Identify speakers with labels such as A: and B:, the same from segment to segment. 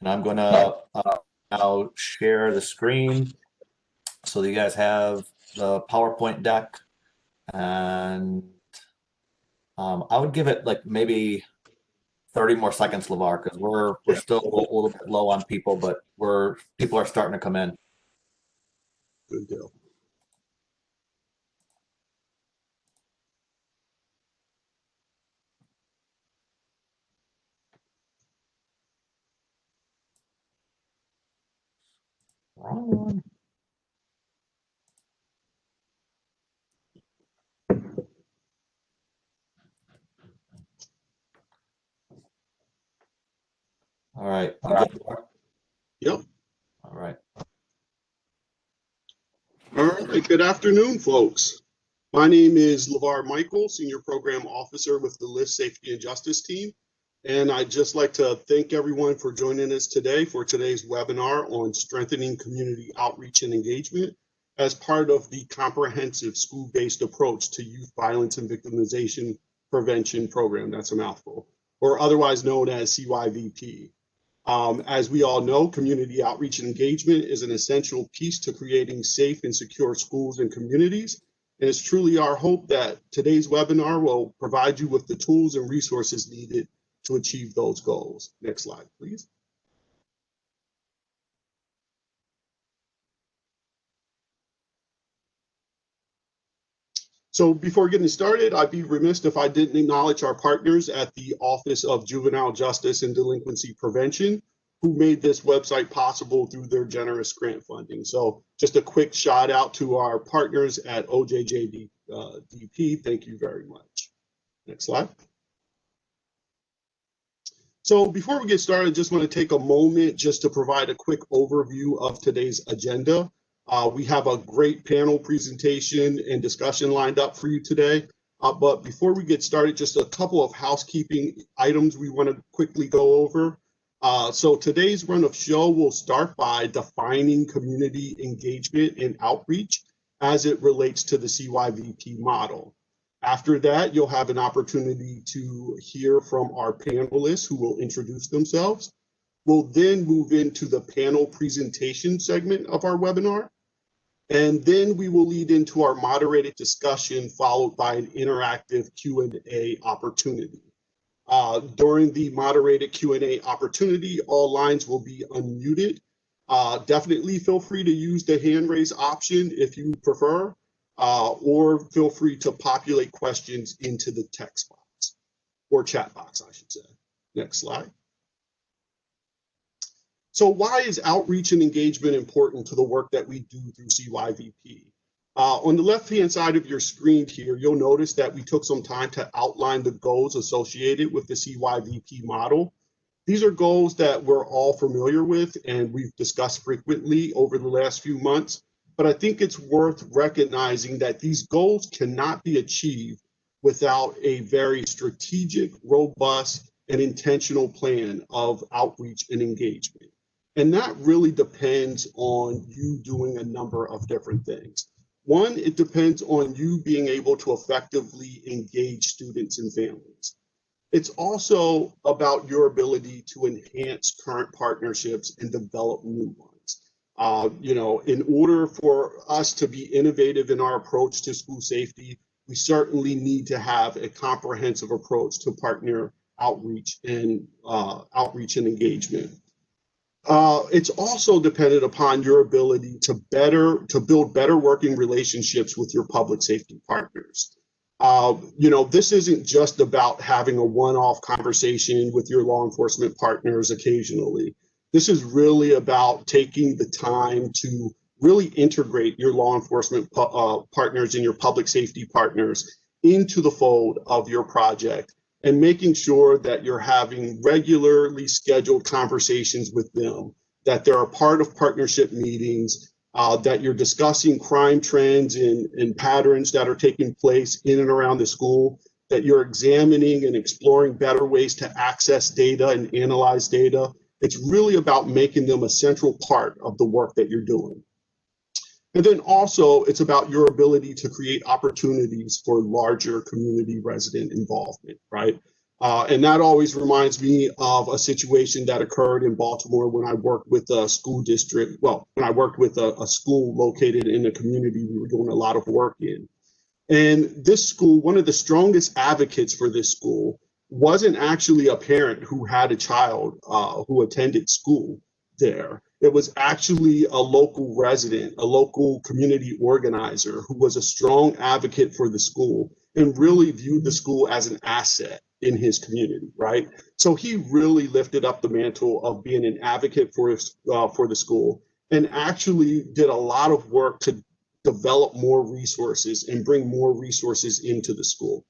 A: And I'm going to now share the screen so that you guys have the PowerPoint deck. And I would give it like maybe 30 more seconds, LeVar, because we're
B: Yeah,
A: still a little bit low on people, but people are starting to come in.
B: good deal.
A: Wrong one. All right. You good, LeVar?
B: Yep.
A: All right.
B: All right. Good afternoon, folks. My name is LeVar Michael, Senior Program Officer with the LISC Safety and Justice Team. And I'd just like to thank everyone for joining us today for today's webinar on strengthening community outreach and engagement as part of the comprehensive school-based approach to youth violence and victimization prevention program. That's a mouthful, or otherwise known as CYVP. As we all know, community outreach and engagement is an essential piece to creating safe and secure schools and communities. And it's truly our hope that today's webinar will provide you with the tools and resources needed to achieve those goals. Next slide, please. So before getting started, I'd be remiss if I didn't acknowledge our partners at the Office of Juvenile Justice and Delinquency Prevention, who made this website possible through their generous grant funding. So just a quick shout out to our partners at OJJDP. Thank you very much. Next slide. So before we get started, I just want to take a moment just to provide a quick overview of today's agenda. We have a great panel presentation and discussion lined up for you today. But before we get started, just a couple of housekeeping items we want to quickly go over. So today's run of show will start by defining community engagement and outreach as it relates to the CYVP model. After that, you'll have an opportunity to hear from our panelists who will introduce themselves. We'll then move into the panel presentation segment of our webinar. And then we will lead into our moderated discussion followed by an interactive Q&A opportunity. During the moderated Q&A opportunity, all lines will be unmuted. Definitely feel free to use the hand raise option if you prefer, or feel free to populate questions into the text box, or chat box, I should say. Next slide. So why is outreach and engagement important to the work that we do through CYVP? On the left-hand side of your screen here, you'll notice that we took some time to outline the goals associated with the CYVP model. These are goals that we're all familiar with and we've discussed frequently over the last few months, but I think it's worth recognizing that these goals cannot be achieved without a very strategic, robust, and intentional plan of outreach and engagement. And that really depends on you doing a number of different things. One, it depends on you being able to effectively engage students and families. It's also about your ability to enhance current partnerships and develop new ones. In order for us to be innovative in our approach to school safety, we certainly need to have a comprehensive approach to partner outreach and engagement. It's also dependent upon your ability to build better working relationships with your public safety partners. This isn't just about having a one-off conversation with your law enforcement partners occasionally. This is really about taking the time to really integrate your law enforcement partners and your public safety partners into the fold of your project and making sure that you're having regularly scheduled conversations with them, that they're a part of partnership meetings, that you're discussing crime trends and patterns that are taking place in and around the school, that you're examining and exploring better ways to access data and analyze data. It's really about making them a central part of the work that you're doing. And then also, it's about your ability to create opportunities for larger community resident involvement, right? And that always reminds me of a situation that occurred in Baltimore when I worked with a school district. Well, when I worked with a school located in a community we were doing a lot of work in. And this school, one of the strongest advocates for this school wasn't actually a parent who had a child who attended school there. It was actually a local resident, a local community organizer who was a strong advocate for the school and really viewed the school as an asset in his community, right? So he really lifted up the mantle of being an advocate for the school and actually did a lot of work to develop more resources and bring more resources into the school.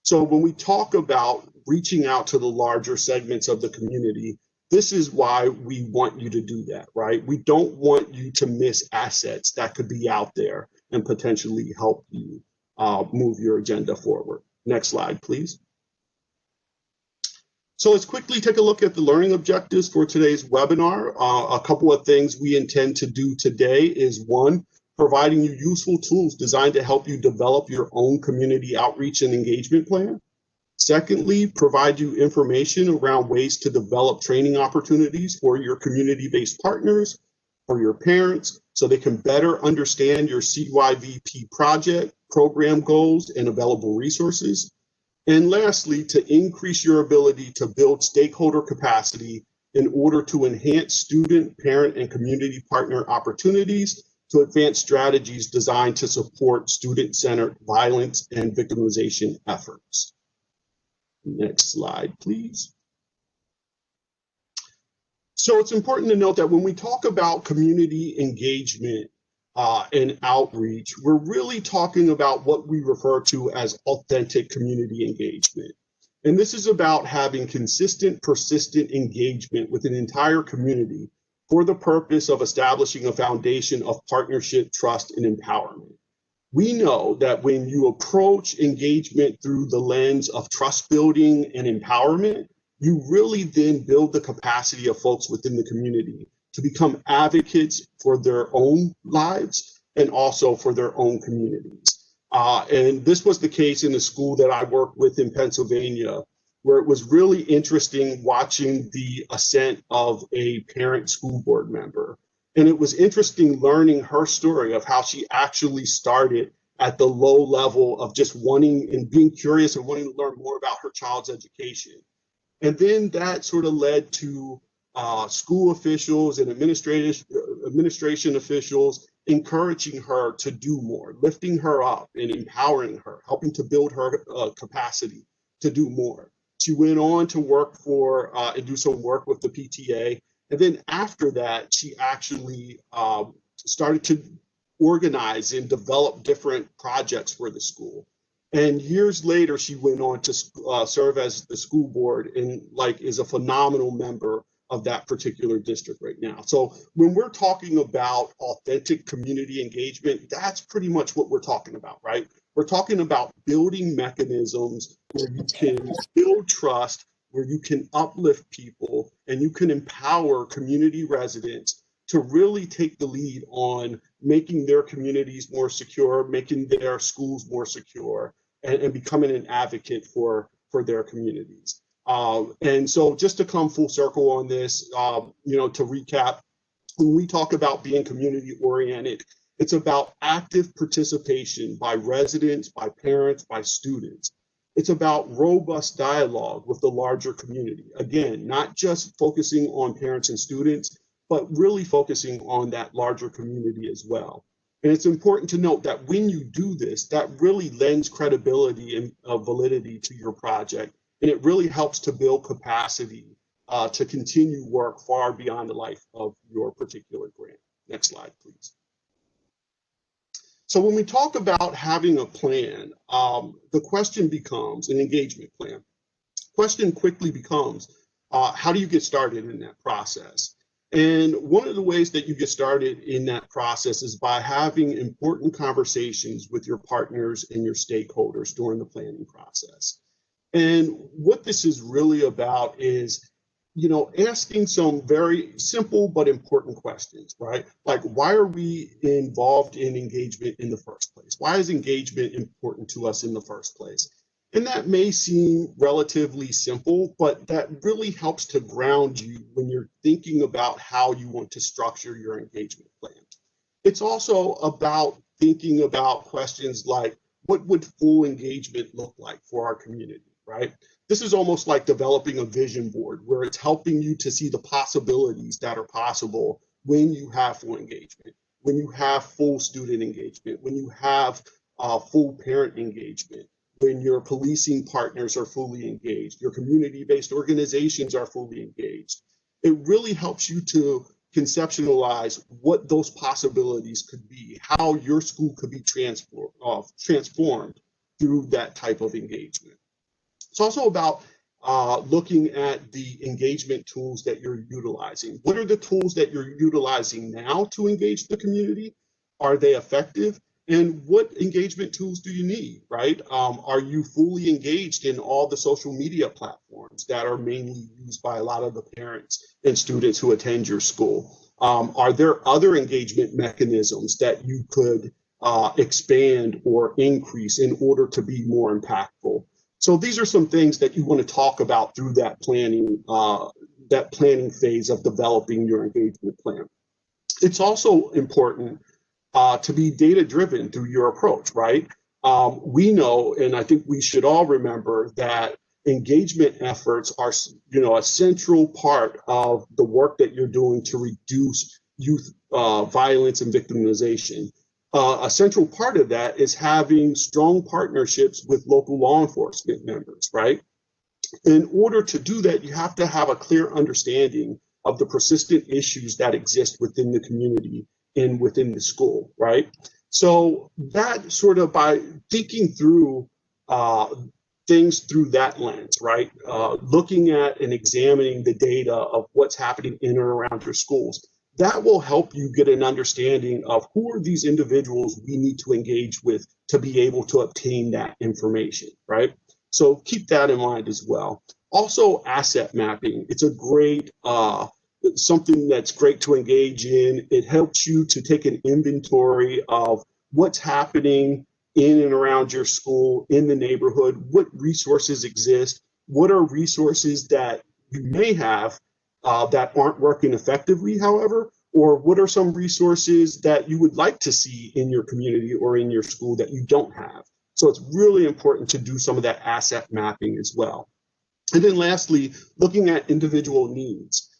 B: So when we talk about reaching out to the larger segments of the community, this is why we want you to do that, right? We don't want you to miss assets that could be out there and potentially help you move your agenda forward. Next slide, please. So let's quickly take a look at the learning objectives for today's webinar. A couple of things we intend to do today is one, providing you useful tools designed to help you develop your own community outreach and engagement plan. Secondly, provide you information around ways to develop training opportunities for your community-based partners, for your parents, so they can better understand your CYVP project, program goals, and available resources. And lastly, to increase your ability to build stakeholder capacity in order to enhance student, parent, and community partner opportunities to advance strategies designed to support student-centered violence and victimization efforts. Next slide, please. So it's important to note that when we talk about community engagement and outreach, we're really talking about what we refer to as authentic community engagement. And this is about having consistent, persistent engagement with an entire community for the purpose of establishing a foundation of partnership, trust, and empowerment. We know that when you approach engagement through the lens of trust building and empowerment, you really then build the capacity of folks within the community to become advocates for their own lives and also for their own communities. And this was the case in the school that I worked with in Pennsylvania, where it was really interesting watching the ascent of a parent school board member. And it was interesting learning her story of how she actually started at the low level of just wanting and being curious and wanting to learn more about her child's education. And then that sort of led to school officials and administration officials encouraging her to do more, lifting her up and empowering her, helping to build her capacity to do more. She went on to work for and do some work with the PTA. And then after that, she actually started to organize and develop different projects for the school. And years later, she went on to serve as the school board and is a phenomenal member of that particular district right now. So when we're talking about authentic community engagement, that's pretty much what we're talking about, right? We're talking about building mechanisms where you can build trust, where you can uplift people, and you can empower community residents to really take the lead on making their communities more secure, making their schools more secure, and becoming an advocate for their communities. And so just to come full circle on this, to recap, when we talk about being community oriented, it's about active participation by residents, by parents, by students. It's about robust dialogue with the larger community. Again, not just focusing on parents and students, but really focusing on that larger community as well. And it's important to note that when you do this, that really lends credibility and validity to your project. And it really helps to build capacity to continue work far beyond the life of your particular grant. Next slide, please. So when we talk about having a plan, the question becomes an engagement plan. Question quickly becomes, how do you get started in that process? And one of the ways that you get started in that process is by having important conversations with your partners and your stakeholders during the planning process. And what this is really about is, asking some very simple but important questions, right? Like, why are we involved in engagement in the first place? Why is engagement important to us in the first place? And that may seem relatively simple, but that really helps to ground you when you're thinking about how you want to structure your engagement plan. It's also about thinking about questions like, what would full engagement look like for our community, right? This is almost like developing a vision board where it's helping you to see the possibilities that are possible when you have full engagement, when you have full student engagement, when you have full parent engagement, when your policing partners are fully engaged, your community-based organizations are fully engaged. It really helps you to conceptualize what those possibilities could be, how your school could be transformed through that type of engagement. It's also about looking at the engagement tools that you're utilizing. What are the tools that you're utilizing now to engage the community? Are they effective? And what engagement tools do you need, right? Are you fully engaged in all the social media platforms that are mainly used by a lot of the parents and students who attend your school? Are there other engagement mechanisms that you could expand or increase in order to be more impactful? So these are some things that you want to talk about through that planning phase of developing your engagement plan. It's also important to be data-driven through your approach, right? We know, and I think we should all remember that engagement efforts are, a central part of the work that you're doing to reduce youth violence and victimization. A central part of that is having strong partnerships with local law enforcement members, right? In order to do that, you have to have a clear understanding of the persistent issues that exist within the community and within the school, right? So that sort of by thinking through things through that lens, right? Looking at and examining the data of what's happening in and around your schools, that will help you get an understanding of who are these individuals we need to engage with to be able to obtain that information, right? So keep that in mind as well. Also, asset mapping. It's a great something that's great to engage in. It helps you to take an inventory of what's happening in and around your school, in the neighborhood, what resources exist, what are resources that you may have that aren't working effectively, however, or what are some resources that you would like to see in your community or in your school that you don't have. So it's really important to do some of that asset mapping as well. And then lastly, looking at individual needs.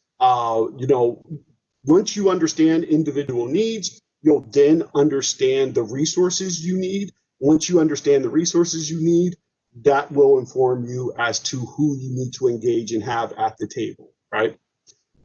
B: Once you understand individual needs, you'll then understand the resources you need. Once you understand the resources you need, that will inform you as to who you need to engage and have at the table, right?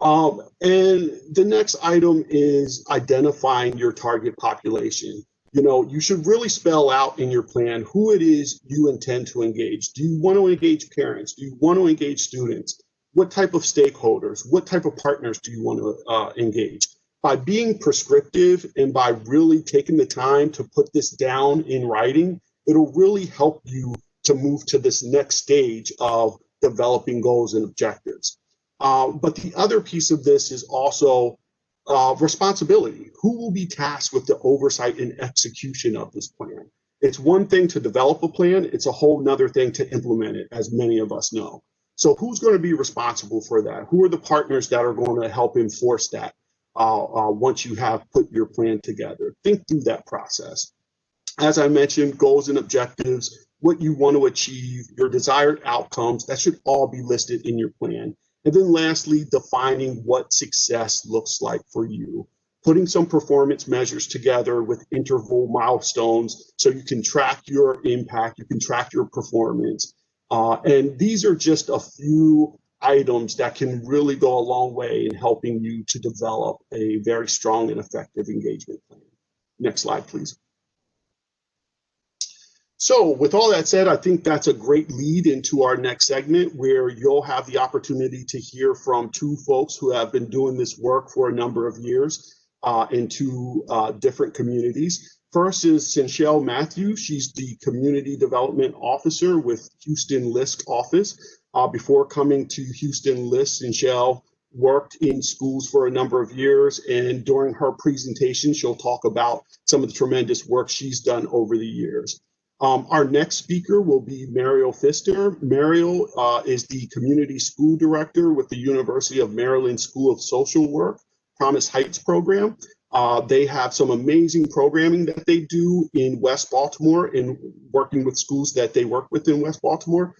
B: And the next item is identifying your target population. You should really spell out in your plan who it is you intend to engage. Do you want to engage parents? Do you want to engage students? What type of stakeholders? What type of partners do you want to engage? By being prescriptive and by really taking the time to put this down in writing, it'll really help you to move to this next stage of developing goals and objectives. But the other piece of this is also responsibility. Who will be tasked with the oversight and execution of this plan? It's one thing to develop a plan, it's a whole nother thing to implement it, as many of us know. So who's going to be responsible for that? Who are the partners that are going to help enforce that once you have put your plan together? Think through that process. As I mentioned, goals and objectives, what you want to achieve, your desired outcomes, that should all be listed in your plan. And then lastly, defining what success looks like for you. Putting some performance measures together with interval milestones so you can track your impact, you can track your performance. And these are just a few items that can really go a long way in helping you to develop a very strong and effective engagement plan. Next slide, please. So with all that said, I think that's a great lead into our next segment where you'll have the opportunity to hear from two folks who have been doing this work for a number of years in two different communities. First is Cinchelle Matthews. She's the Community Development Officer with Houston LISC office. Before coming to Houston LISC, Cinchelle worked in schools for a number of years, and during her presentation, she'll talk about some of the tremendous work she's done over the years. Our next speaker will be Mariel Pfister. Mariel is the Community School Director with the University of Maryland School of Social Work, Promise Heights program. They have some amazing programming that they do in West Baltimore in working with schools that they work with in West Baltimore.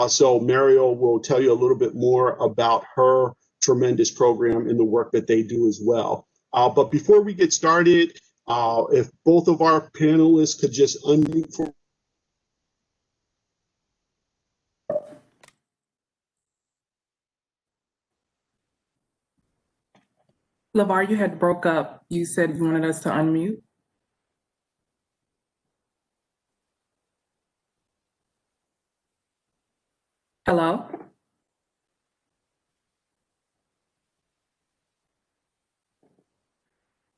B: So Mariel will tell you a little bit more about her tremendous program and the work that they do as well. But before we get started, if both of our panelists could just unmute for
C: LeVar, you had broke up. You said you wanted us to unmute. Hello?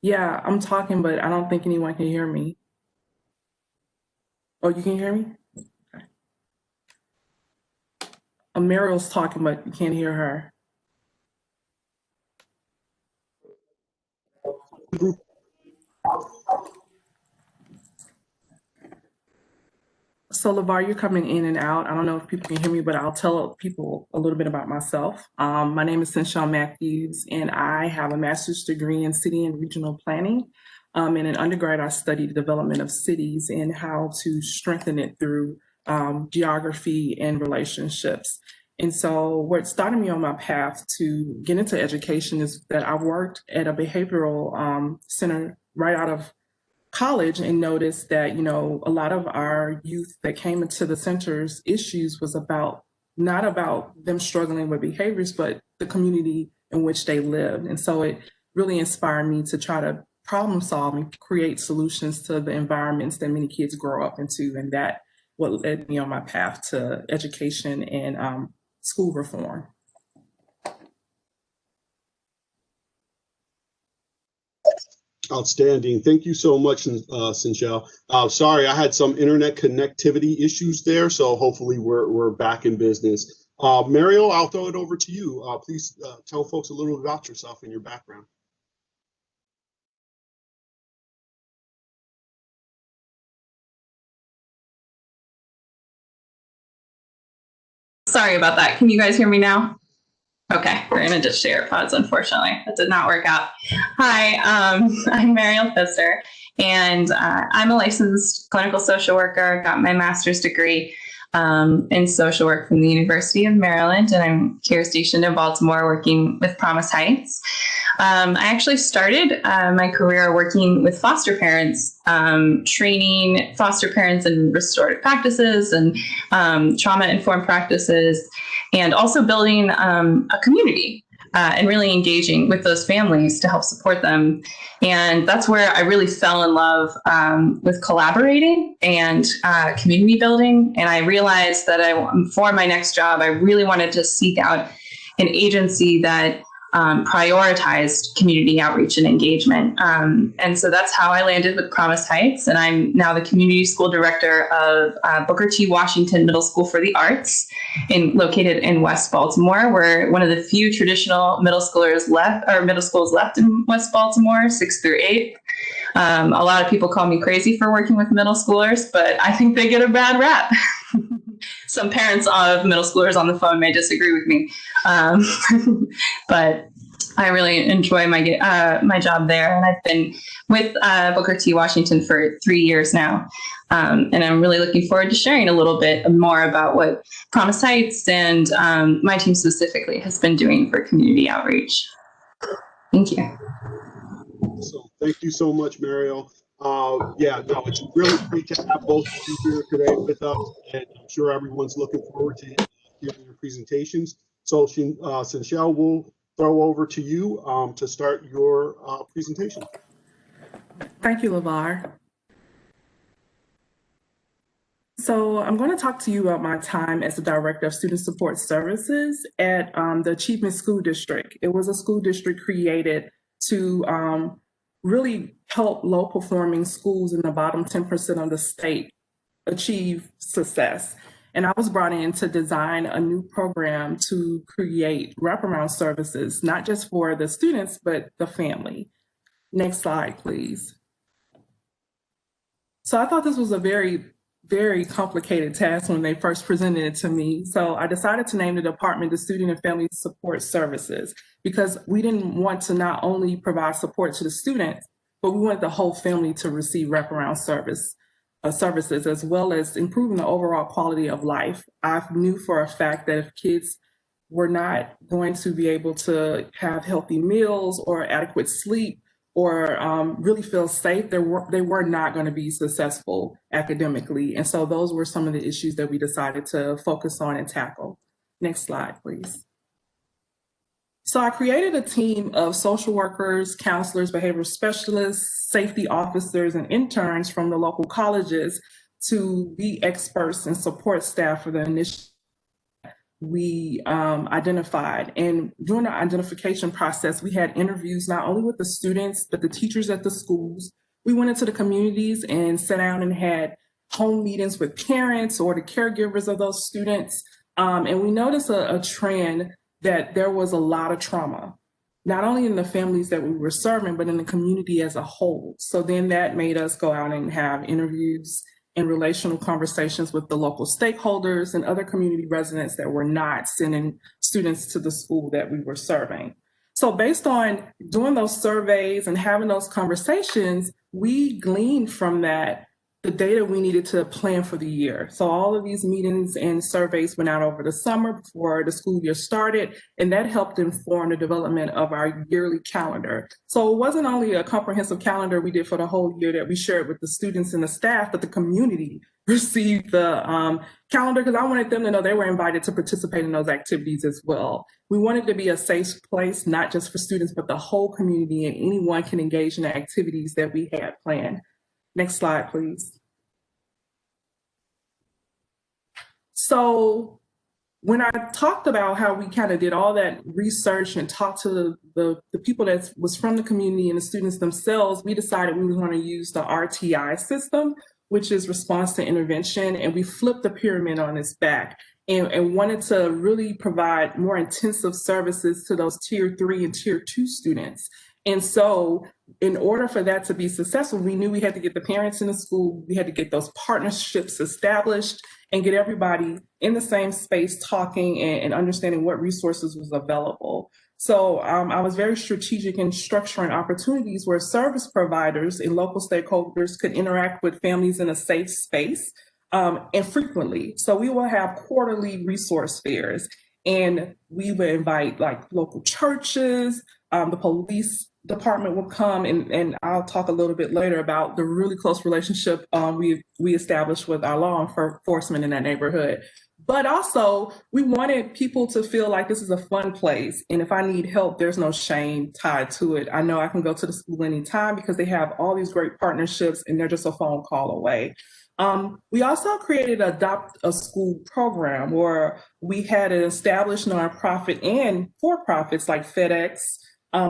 C: Yeah, I'm talking, but I don't think anyone can hear me. Oh, you can hear me? Okay. Mariel's talking, but you can't hear her. So LeVar, you're coming in and out. I don't know if people can hear me, but I'll tell people a little bit about myself. My name is Cynchia Matthews, and I have a master's degree in city and regional planning. In an undergrad, I studied the development of cities and how to strengthen it through geography and relationships. And so what started me on my path to get into education is that I worked at a behavioral center right out of college and noticed that, you know, a lot of our youth that came into the center's issues was not about them struggling with behaviors, but the community in which they lived. And so it really inspired me to try to problem solve and create solutions to the environments that many kids grow up into. And that what led me on my path to education and school reform.
B: Outstanding. Thank you so much, Cynchia. Sorry, I had some internet connectivity issues there, so hopefully we're back in business. Mariel, I'll throw it over to you. Please tell folks a little about yourself and your background.
D: Sorry about that. Can you guys hear me now? Okay, we're gonna just share pods, unfortunately. That did not work out. Hi, I'm Mariel Pfister, and I'm a licensed clinical social worker, got my master's degree in social work from the University of Maryland, and I'm here stationed in Baltimore working with Promise Heights. I actually started my career working with foster parents, training foster parents in restorative practices and trauma-informed practices, and also building a community and really engaging with those families to help support them. And that's where I really fell in love with collaborating and community building. And I realized that for my next job, I really wanted to seek out an agency that prioritized community outreach and engagement. And so that's how I landed with Promise Heights. And I'm now the community school director of Booker T. Washington Middle School for the Arts, located in West Baltimore. We're one of the few traditional middle schools left in West Baltimore, 6th through 8th. A lot of people call me crazy for working with middle schoolers, but I think they get a bad rap. Some parents of middle schoolers on the phone may disagree with me, but I really enjoy my job there, and I've been with Booker T. Washington for 3 years now, and I'm really looking forward to sharing a little bit more about what Promise Heights and my team specifically has been doing for community outreach. Thank you.
B: So thank you so much, Mariel. Yeah, no, it's really great to have both of you here today with us, and I'm sure everyone's looking forward to hearing your presentations. So, Cynchia, we'll throw over to you to start your presentation.
C: Thank you, LeVar. So I'm going to talk to you about my time as the Director of Student Support Services at the Achievement School District. It was a school district created to really help low-performing schools in the bottom 10% of the state achieve success. And I was brought in to design a new program to create wraparound services, not just for the students, but the family. Next slide, please. So I thought this was a very very complicated task when they first presented it to me. So I decided to name the department the Student and Family Support Services, because we didn't want to not only provide support to the students, but we wanted the whole family to receive wraparound services, as well as improving the overall quality of life. I knew for a fact that if kids were not going to be able to have healthy meals or adequate sleep, or really feel safe, they were not going to be successful academically. And so those were some of the issues that we decided to focus on and tackle. Next slide, please. So I created a team of social workers, counselors, behavioral specialists, safety officers, and interns from the local colleges to be experts and support staff for the initiative we identified. And during the identification process, we had interviews not only with the students, but the teachers at the schools. We went into the communities and sat down and had home meetings with parents or the caregivers of those students. And we noticed a trend that there was a lot of trauma, not only in the families that we were serving, but in the community as a whole. So then that made us go out and have interviews and relational conversations with the local stakeholders and other community residents that were not sending students to the school that we were serving. So based on doing those surveys and having those conversations, we gleaned from that the data we needed to plan for the year. So all of these meetings and surveys went out over the summer before the school year started, and that helped inform the development of our yearly calendar. So it wasn't only a comprehensive calendar we did for the whole year that we shared with the students and the staff, but the community received the calendar, because I wanted them to know they were invited to participate in those activities as well. We wanted to be a safe place, not just for students, but the whole community, and anyone can engage in the activities that we had planned. Next slide, please. So when I talked about how we kind of did all that research and talked to the people that was from the community and the students themselves, we decided we were going to use the RTI system, which is response to intervention. And we flipped the pyramid on its back and wanted to really provide more intensive services to those tier 3 and tier 2 students. And so in order for that to be successful, we knew we had to get the parents in the school, we had to get those partnerships established and get everybody in the same space talking and understanding what resources was available. So I was very strategic in structuring opportunities where service providers and local stakeholders could interact with families in a safe space and frequently. So we will have quarterly resource fairs, and we would invite like local churches, the police department will come, and I'll talk a little bit later about the really close relationship we established with our law enforcement in that neighborhood. But also, we wanted people to feel like this is a fun place, and if I need help, there's no shame tied to it. I know I can go to the school anytime because they have all these great partnerships, and they're just a phone call away. We also created an Adopt a School program where we had an established nonprofit and for-profits like FedEx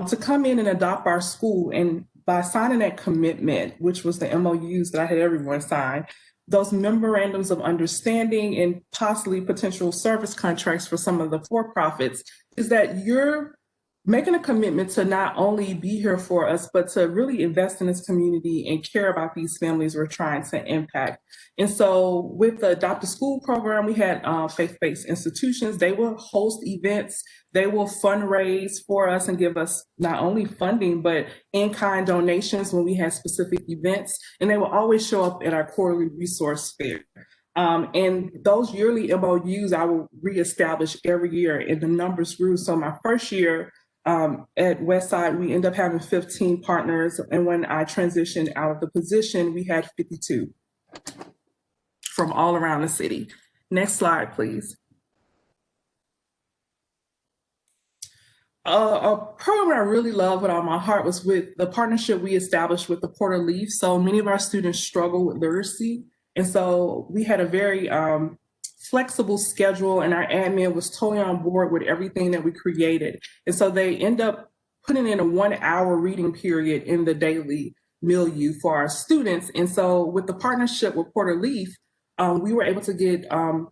C: to come in and adopt our school. And by signing that commitment, which was the MOUs that I had everyone sign, those memorandums of understanding and possibly potential service contracts for some of the for-profits, is that you're making a commitment to not only be here for us, but to really invest in this community and care about these families we're trying to impact. And so with the Adopt a School program, we had faith-based institutions. They will host events. They will fundraise for us and give us not only funding, but in-kind donations when we have specific events. And they will always show up at our quarterly resource fair. And those yearly MOUs I will reestablish every year, and the numbers grew. So my first year, at Westside, we ended up having 15 partners. And when I transitioned out of the position, we had 52 from all around the city. Next slide, please. A program I really love with all my heart was with the partnership we established with the Porter Leaf. So many of our students struggle with literacy. And so we had a very flexible schedule, and our admin was totally on board with everything that we created. And so they end up putting in a 1-hour reading period in the daily milieu for our students. And so with the partnership with Porter Leaf, we were able to get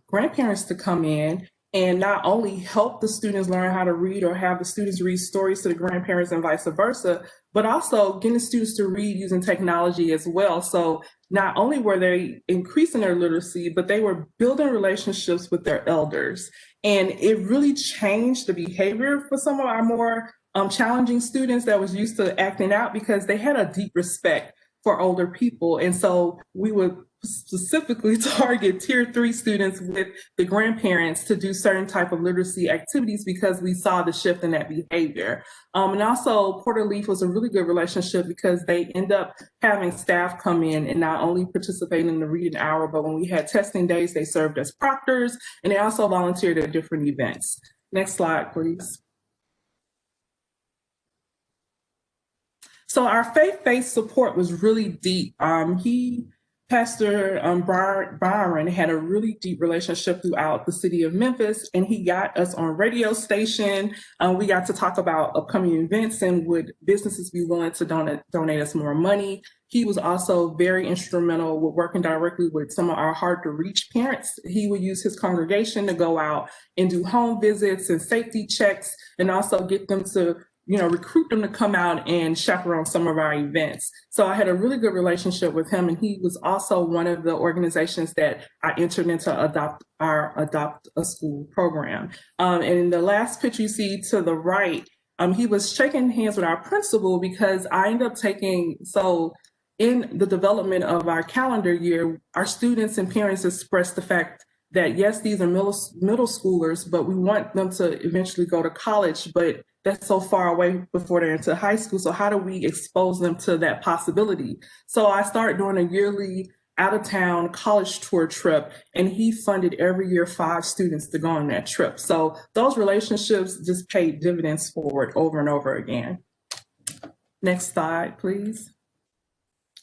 C: grandparents to come in and not only help the students learn how to read or have the students read stories to the grandparents and vice versa, but also getting students to read using technology as well. So not only were they increasing their literacy, but they were building relationships with their elders. And it really changed the behavior for some of our more challenging students that was used to acting out, because they had a deep respect for older people. And so we would specifically target tier 3 students with the grandparents to do certain type of literacy activities because we saw the shift in that behavior. And also Porter Leaf was a really good relationship because they end up having staff come in and not only participate in the reading hour, but when we had testing days, they served as proctors, and they also volunteered at different events. Next slide, please. So our faith-based support was really deep. Pastor Byron had a really deep relationship throughout the city of Memphis, and he got us on radio station. We got to talk about upcoming events and would businesses be willing to donate us more money. He was also very instrumental with working directly with some of our hard to reach parents. He would use his congregation to go out and do home visits and safety checks, and also get them to recruit them to come out and chaperone some of our events. So I had a really good relationship with him, and he was also one of the organizations that I entered into Adopt a School program. And in the last picture you see to the right, he was shaking hands with our principal because I ended up in the development of our calendar year, our students and parents expressed the fact that yes, these are middle schoolers, but we want them to eventually go to college, but that's so far away before they're into high school. So how do we expose them to that possibility? So I started doing a yearly out-of-town college tour trip, and he funded every year 5 students to go on that trip. So those relationships just paid dividends forward over and over again. Next slide, please.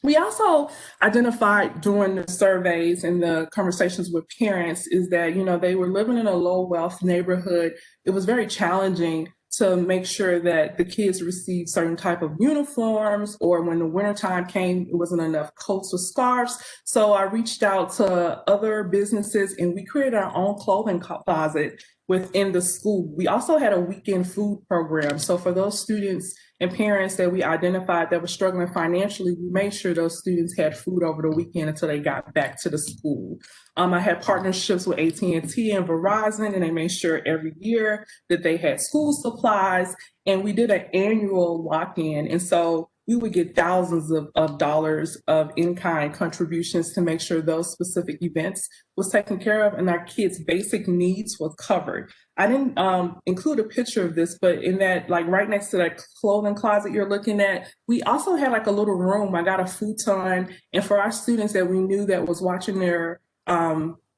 C: We also identified during the surveys and the conversations with parents is that, they were living in a low wealth neighborhood. It was very challenging to make sure that the kids received certain type of uniforms, or when the wintertime came, it wasn't enough coats or scarves. So I reached out to other businesses, and we created our own clothing closet within the school. We also had a weekend food program. So for those students and parents that we identified that were struggling financially, we made sure those students had food over the weekend until they got back to the school. I had partnerships with AT&T and Verizon, and they made sure every year that they had school supplies, and we did an annual lock-in. And so we would get thousands of dollars of in-kind contributions to make sure those specific events was taken care of and our kids' basic needs was covered. I didn't include a picture of this, but in that, like right next to that clothing closet you're looking at, we also had like a little room. I got a futon, and for our students that we knew that was watching their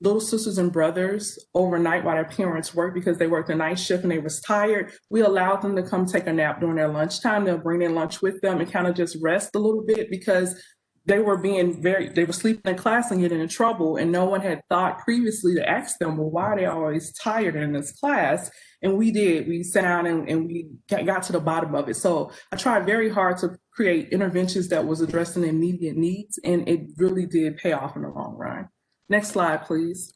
C: little sisters and brothers overnight while their parents worked because they worked a night shift and they was tired, we allowed them to come take a nap during their lunchtime. They'll bring their lunch with them and kind of just rest a little bit because they were sleeping in class and getting in trouble, and no one had thought previously to ask them, well, why are they always tired in this class? And we did. We sat down and we got to the bottom of it. So I tried very hard to create interventions that was addressing immediate needs, and it really did pay off in the long run. Next slide, please.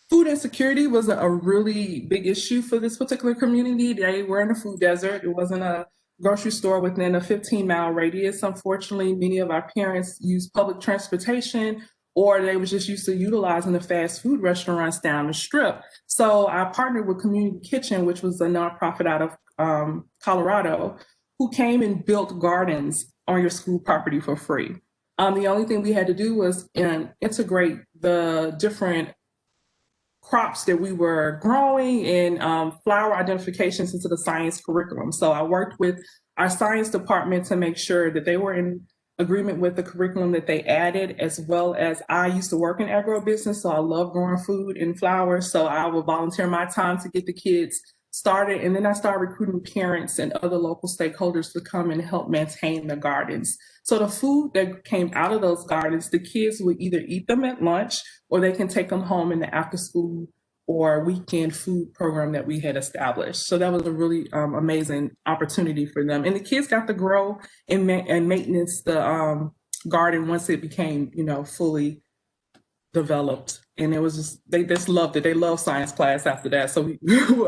C: Food insecurity was a really big issue for this particular community. They were in a food desert. It wasn't a grocery store within a 15-mile radius. Unfortunately, many of our parents used public transportation, or they were just used to utilizing the fast food restaurants down the strip. So I partnered with Community Kitchen, which was a nonprofit out of Colorado, who came and built gardens on your school property for free. The only thing we had to do was integrate the different crops that we were growing and flower identifications into the science curriculum. So I worked with our science department to make sure that they were in agreement with the curriculum that they added, as well as I used to work in agribusiness, so I love growing food and flowers. So I would volunteer my time to get the kids started, and then I started recruiting parents and other local stakeholders to come and help maintain the gardens. So the food that came out of those gardens, the kids would either eat them at lunch or they can take them home in the after school or weekend food program that we had established. So that was a really amazing opportunity for them. And the kids got to grow and maintenance the garden once it became, fully developed, and it was just they just loved it. They loved science class after that. So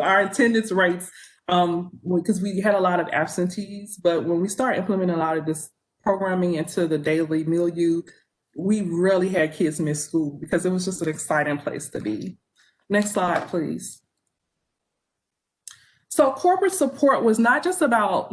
C: our attendance rates, because we had a lot of absentees, but when we started implementing a lot of this programming into the daily milieu, we really had kids miss school because it was just an exciting place to be. Next slide, please. So corporate support was not just about,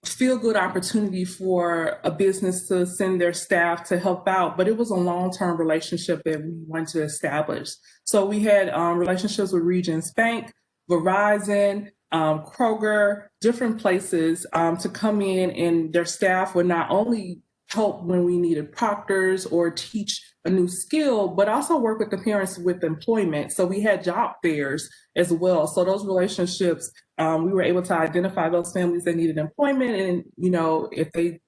C: feel-good opportunity for a business to send their staff to help out, but it was a long-term relationship that we wanted to establish. So we had relationships with Regions Bank, Verizon, Kroger, different places to come in, and their staff would not only help when we needed proctors or teach a new skill, but also work with the parents with employment. So we had job fairs as well. So those relationships, we were able to identify those families that needed employment, and if they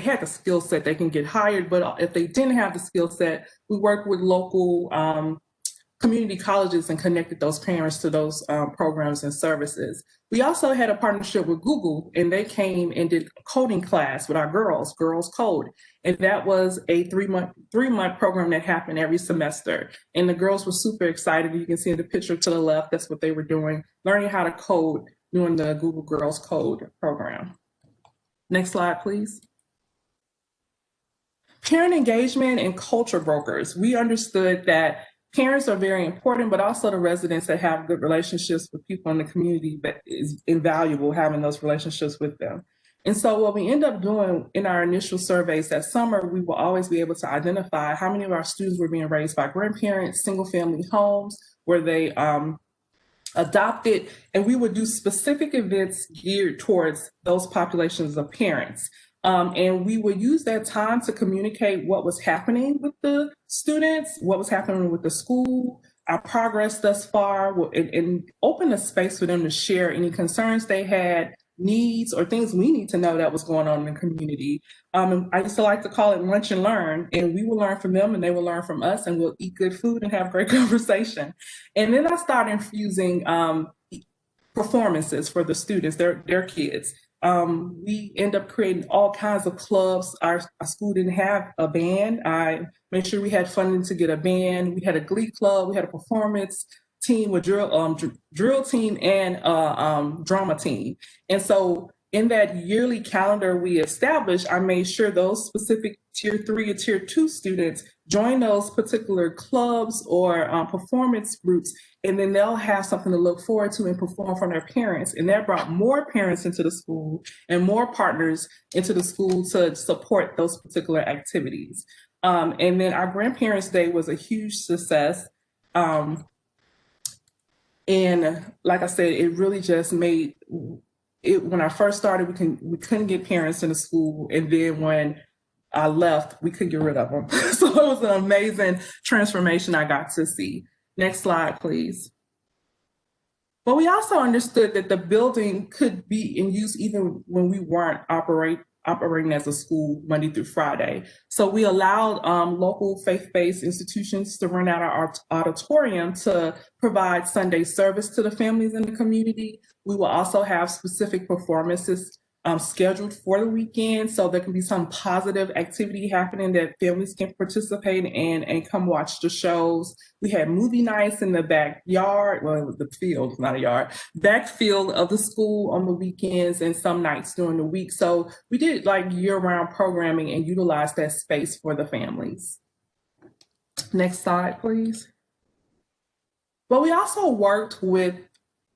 C: had the skill set, they can get hired. But if they didn't have the skill set, we worked with local community colleges and connected those parents to those programs and services. We also had a partnership with Google, and they came and did a coding class with our girls code. And that was a three-month program that happened every semester. And the girls were super excited. You can see in the picture to the left, that's what they were doing, learning how to code during the Google Girls Code program. Next slide, please. Parent engagement and culture brokers. We understood that parents are very important, but also the residents that have good relationships with people in the community, that is invaluable having those relationships with them. And so what we end up doing in our initial surveys that summer, we will always be able to identify how many of our students were being raised by grandparents, single family homes, where they adopted, and we would do specific events geared towards those populations of parents. And we would use that time to communicate what was happening with the students, what was happening with the school, our progress thus far, and open a space for them to share any concerns they had, needs, or things we need to know that was going on in the community. And I used to like to call it lunch and learn, and we will learn from them and they will learn from us, and we'll eat good food and have great conversation. And then I started infusing performances for the students, their kids. We end up creating all kinds of clubs. Our school didn't have a band. I made sure we had funding to get a band. We had a glee club. We had a performance team with drill team and drama team. And so in that yearly calendar we established, I made sure those specific tier 3 or tier 2 students join those particular clubs or performance groups, and then they'll have something to look forward to and perform for their parents. And that brought more parents into the school and more partners into the school to support those particular activities. And then our Grandparents' Day was a huge success. And like I said, it really just made it, when I first started, we couldn't get parents in the school. And then when I left, we couldn't get rid of them. So it was an amazing transformation I got to see. Next slide, please. But we also understood that the building could be in use even when we weren't operating as a school Monday through Friday. So we allowed local faith-based institutions to rent out our auditorium to provide Sunday service to the families in the community. We will also have specific performances scheduled for the weekend, so there can be some positive activity happening that families can participate in and come watch the shows. We had movie nights in the backyard, well, the field, not a yard, backfield of the school on the weekends and some nights during the week. So we did like year-round programming and utilized that space for the families. Next slide, please. But we also worked with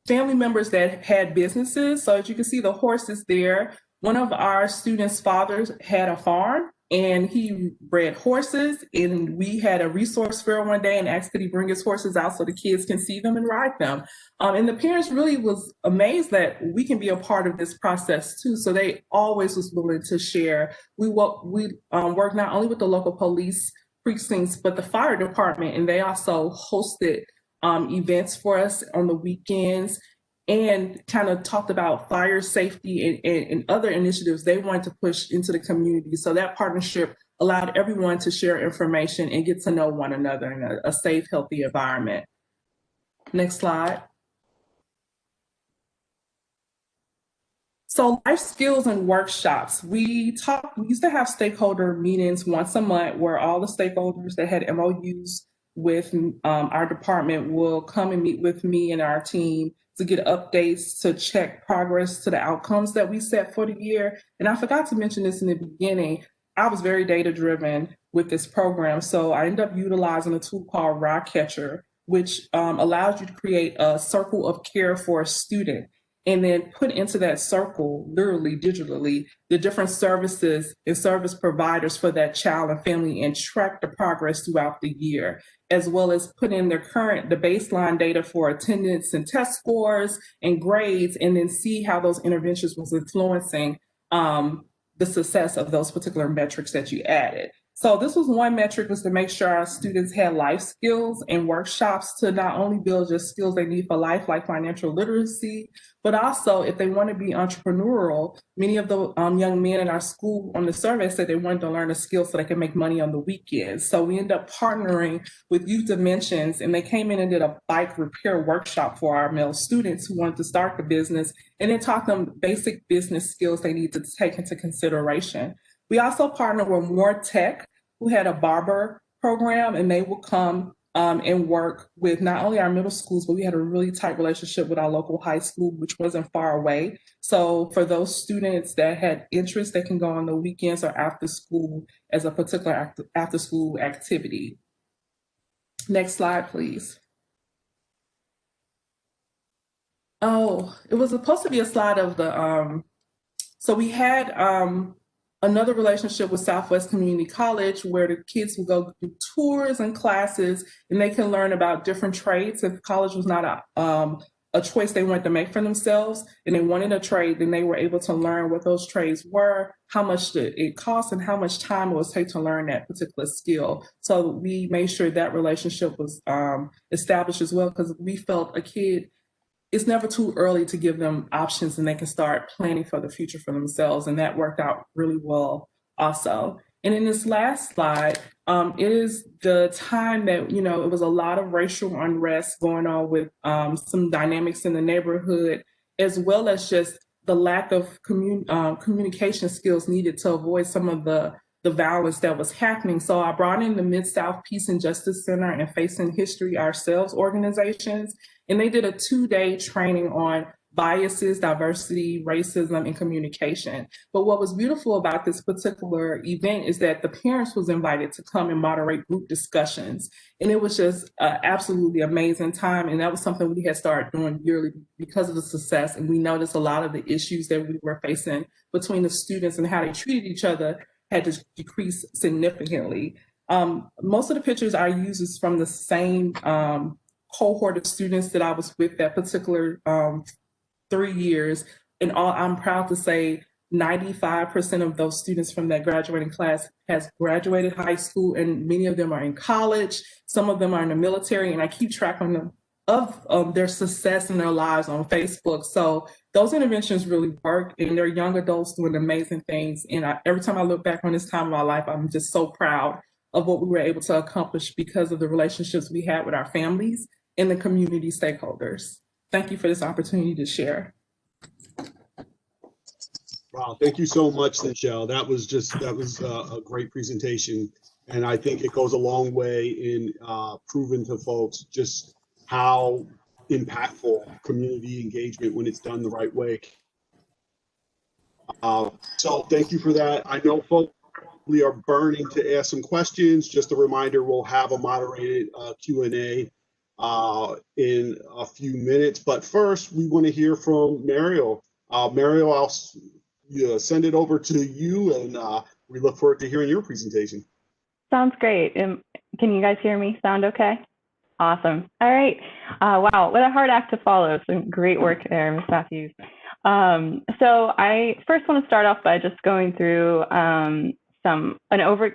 C: family members that had businesses. So as you can see, the horses there, one of our students' fathers had a farm and he bred horses, and we had a resource fair one day and asked could he bring his horses out so the kids can see them and ride them. And the parents really was amazed that we can be a part of this process too. So they always was willing to share. We work not only with the local police precincts, but the fire department, and they also hosted events for us on the weekends and kind of talked about fire safety and other initiatives they wanted to push into the community. So that partnership allowed everyone to share information and get to know one another in a safe, healthy environment. Next slide. So life skills and workshops. We used to have stakeholder meetings once a month where all the stakeholders that had MOUs with our department will come and meet with me and our team to get updates, to check progress to the outcomes that we set for the year. And I forgot to mention this in the beginning. I was very data driven with this program. So I ended up utilizing a tool called Rockcatcher, which allows you to create a circle of care for a student and then put into that circle, literally digitally, the different services and service providers for that child and family and track the progress throughout the year, as well as put in the baseline data for attendance and test scores and grades, and then see how those interventions was influencing the success of those particular metrics that you added. So this was one metric, was to make sure our students had life skills and workshops to not only build just skills they need for life, like financial literacy, but also if they want to be entrepreneurial. Many of the young men in our school on the survey said they wanted to learn a skill so they can make money on the weekends. So we ended up partnering with Youth Dimensions, and they came in and did a bike repair workshop for our male students who wanted to start the business, and then taught them basic business skills they need to take into consideration. We also partnered with More Tech, who had a barber program, and they will come and work with not only our middle schools, but we had a really tight relationship with our local high school, which wasn't far away. So for those students that had interest, they can go on the weekends or after school as a particular after school activity. Next slide, please. Oh, it was supposed to be a slide of the, so we had another relationship with Southwest Community College where the kids would go do tours and classes, and they can learn about different trades. If college was not a choice they wanted to make for themselves and they wanted a trade, then they were able to learn what those trades were, how much it cost, and how much time it would take to learn that particular skill. So we made sure that relationship was established as well, because we felt a kid, it's never too early to give them options and they can start planning for the future for themselves. And that worked out really well also. And in this last slide, it is the time that, it was a lot of racial unrest going on with some dynamics in the neighborhood, as well as just the lack of communication skills needed to avoid some of the violence that was happening. So I brought in the Mid-South Peace and Justice Center and Facing History Ourselves organizations, and they did a 2-day training on biases, diversity, racism, and communication. But what was beautiful about this particular event is that the parents was invited to come and moderate group discussions. And it was just an absolutely amazing time. And that was something we had started doing yearly because of the success. And we noticed a lot of the issues that we were facing between the students and how they treated each other had to decrease significantly. Most of the pictures I use is from the same cohort of students that I was with that particular 3 years. And I'm proud to say 95% of those students from that graduating class has graduated high school, and many of them are in college. Some of them are in the military, and I keep track on them of their success in their lives on Facebook. So those interventions really work, and they're young adults doing amazing things. And every time I look back on this time of my life, I'm just so proud of what we were able to accomplish because of the relationships we had with our families and the community stakeholders. Thank you for this opportunity to share.
B: Wow, thank you so much, Michelle. That was a great presentation. And I think it goes a long way in proving to folks just how impactful community engagement when it's done the right way. So thank you for that. I know folks we are burning to ask some questions. Just a reminder, we'll have a moderated Q&A in a few minutes. But first, we want to hear from Mariel. Mariel, I'll send it over to you, and we look forward to hearing your presentation.
E: Sounds great. Can you guys hear me? Sound okay? Awesome. All right. Wow, what a hard act to follow. Some great work there, Ms. Matthews. So I first want to start off by just going through